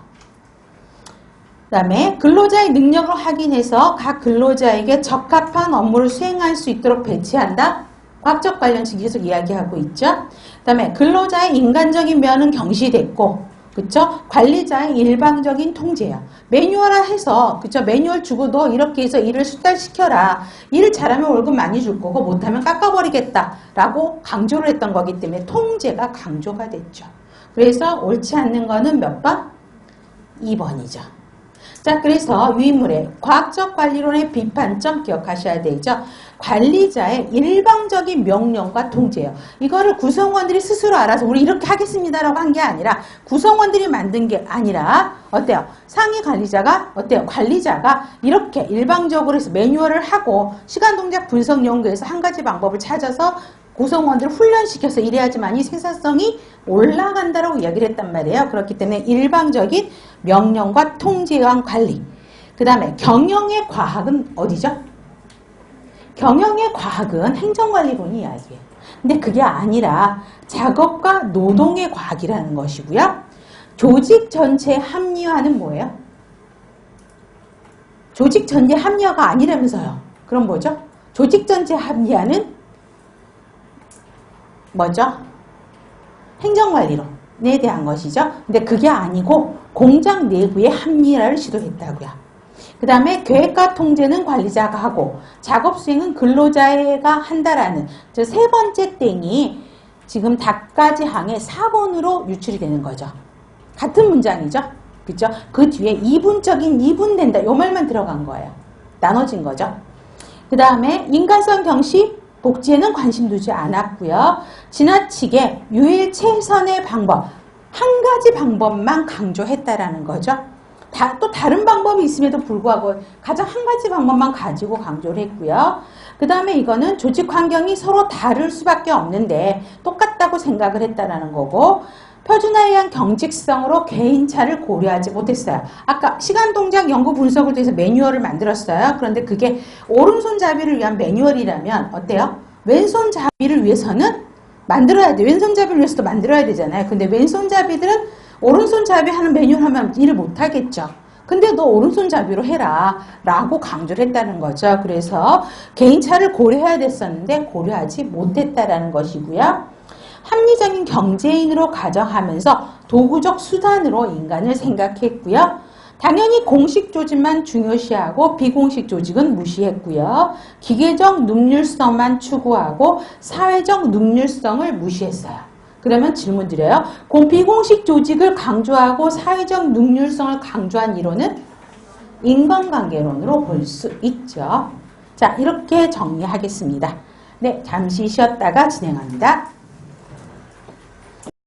S1: 그 다음에 근로자의 능력을 확인해서 각 근로자에게 적합한 업무를 수행할 수 있도록 배치한다. 과학적 관련식 계속 이야기하고 있죠. 그 다음에 근로자의 인간적인 면은 경시됐고, 그쵸? 관리자의 일방적인 통제야. 매뉴얼화 해서, 그쵸? 매뉴얼 주고 너 이렇게 해서 일을 수달시켜라. 일을 잘하면 월급 많이 줄 거고 못하면 깎아버리겠다. 라고 강조를 했던 거기 때문에 통제가 강조가 됐죠. 그래서 옳지 않는 거는 몇 번? 2번이죠. 자, 그래서 유인물의 과학적 관리론의 비판점 기억하셔야 되죠. 관리자의 일방적인 명령과 통제예요. 이거를 구성원들이 스스로 알아서 우리 이렇게 하겠습니다라고 한 게 아니라 구성원들이 만든 게 아니라 어때요? 상위 관리자가 어때요? 관리자가 이렇게 일방적으로 해서 매뉴얼을 하고 시간 동작 분석 연구에서 한 가지 방법을 찾아서 구성원들을 훈련시켜서 일해야지만이 생산성이 올라간다라고 이야기를 했단 말이에요. 그렇기 때문에 일방적인 명령과 통제에 의한 관리. 그 다음에 경영의 과학은 어디죠? 경영의 과학은 행정관리론이 이야기해요. 근데 그게 아니라 작업과 노동의 과학이라는 것이고요. 조직 전체에 합리화는 뭐예요? 조직 전체 합리화가 아니라면서요. 그럼 뭐죠? 조직 전체 합리화는 뭐죠? 행정관리론에 대한 것이죠. 근데 그게 아니고 공장 내부의 합리화를 시도했다고요. 그 다음에 계획과 통제는 관리자가 하고 작업 수행은 근로자가 한다라는 저 세 번째 땡이 지금 답까지 항에 4번으로 유출이 되는 거죠. 같은 문장이죠. 그죠? 그 뒤에 이분적인 이분된다. 요 말만 들어간 거예요. 나눠진 거죠. 그 다음에 인간성 경시 복지에는 관심 두지 않았고요. 지나치게 유일 최선의 방법, 한 가지 방법만 강조했다라는 거죠. 또 다른 방법이 있음에도 불구하고 가장 한 가지 방법만 가지고 강조를 했고요. 그 다음에 이거는 조직 환경이 서로 다를 수밖에 없는데 똑같다고 생각을 했다라는 거고, 표준화에 의한 경직성으로 개인차를 고려하지 못했어요. 아까 시간 동작 연구 분석을 통해서 매뉴얼을 만들었어요. 그런데 그게 오른손잡이를 위한 매뉴얼이라면 어때요? 왼손잡이를 위해서는 만들어야 돼. 왼손잡이를 위해서도 만들어야 되잖아요. 근데 왼손잡이들은 오른손잡이 하는 매뉴얼 하면 일을 못하겠죠. 근데 너 오른손잡이로 해라 라고 강조를 했다는 거죠. 그래서 개인차를 고려해야 됐었는데 고려하지 못했다라는 것이고요. 합리적인 경제인으로 가정하면서 도구적 수단으로 인간을 생각했고요. 당연히 공식 조직만 중요시하고 비공식 조직은 무시했고요. 기계적 능률성만 추구하고 사회적 능률성을 무시했어요. 그러면 질문 드려요. 비공식 조직을 강조하고 사회적 능률성을 강조한 이론은 인간관계론으로 볼 수 있죠. 자, 이렇게 정리하겠습니다. 네, 잠시 쉬었다가 진행합니다.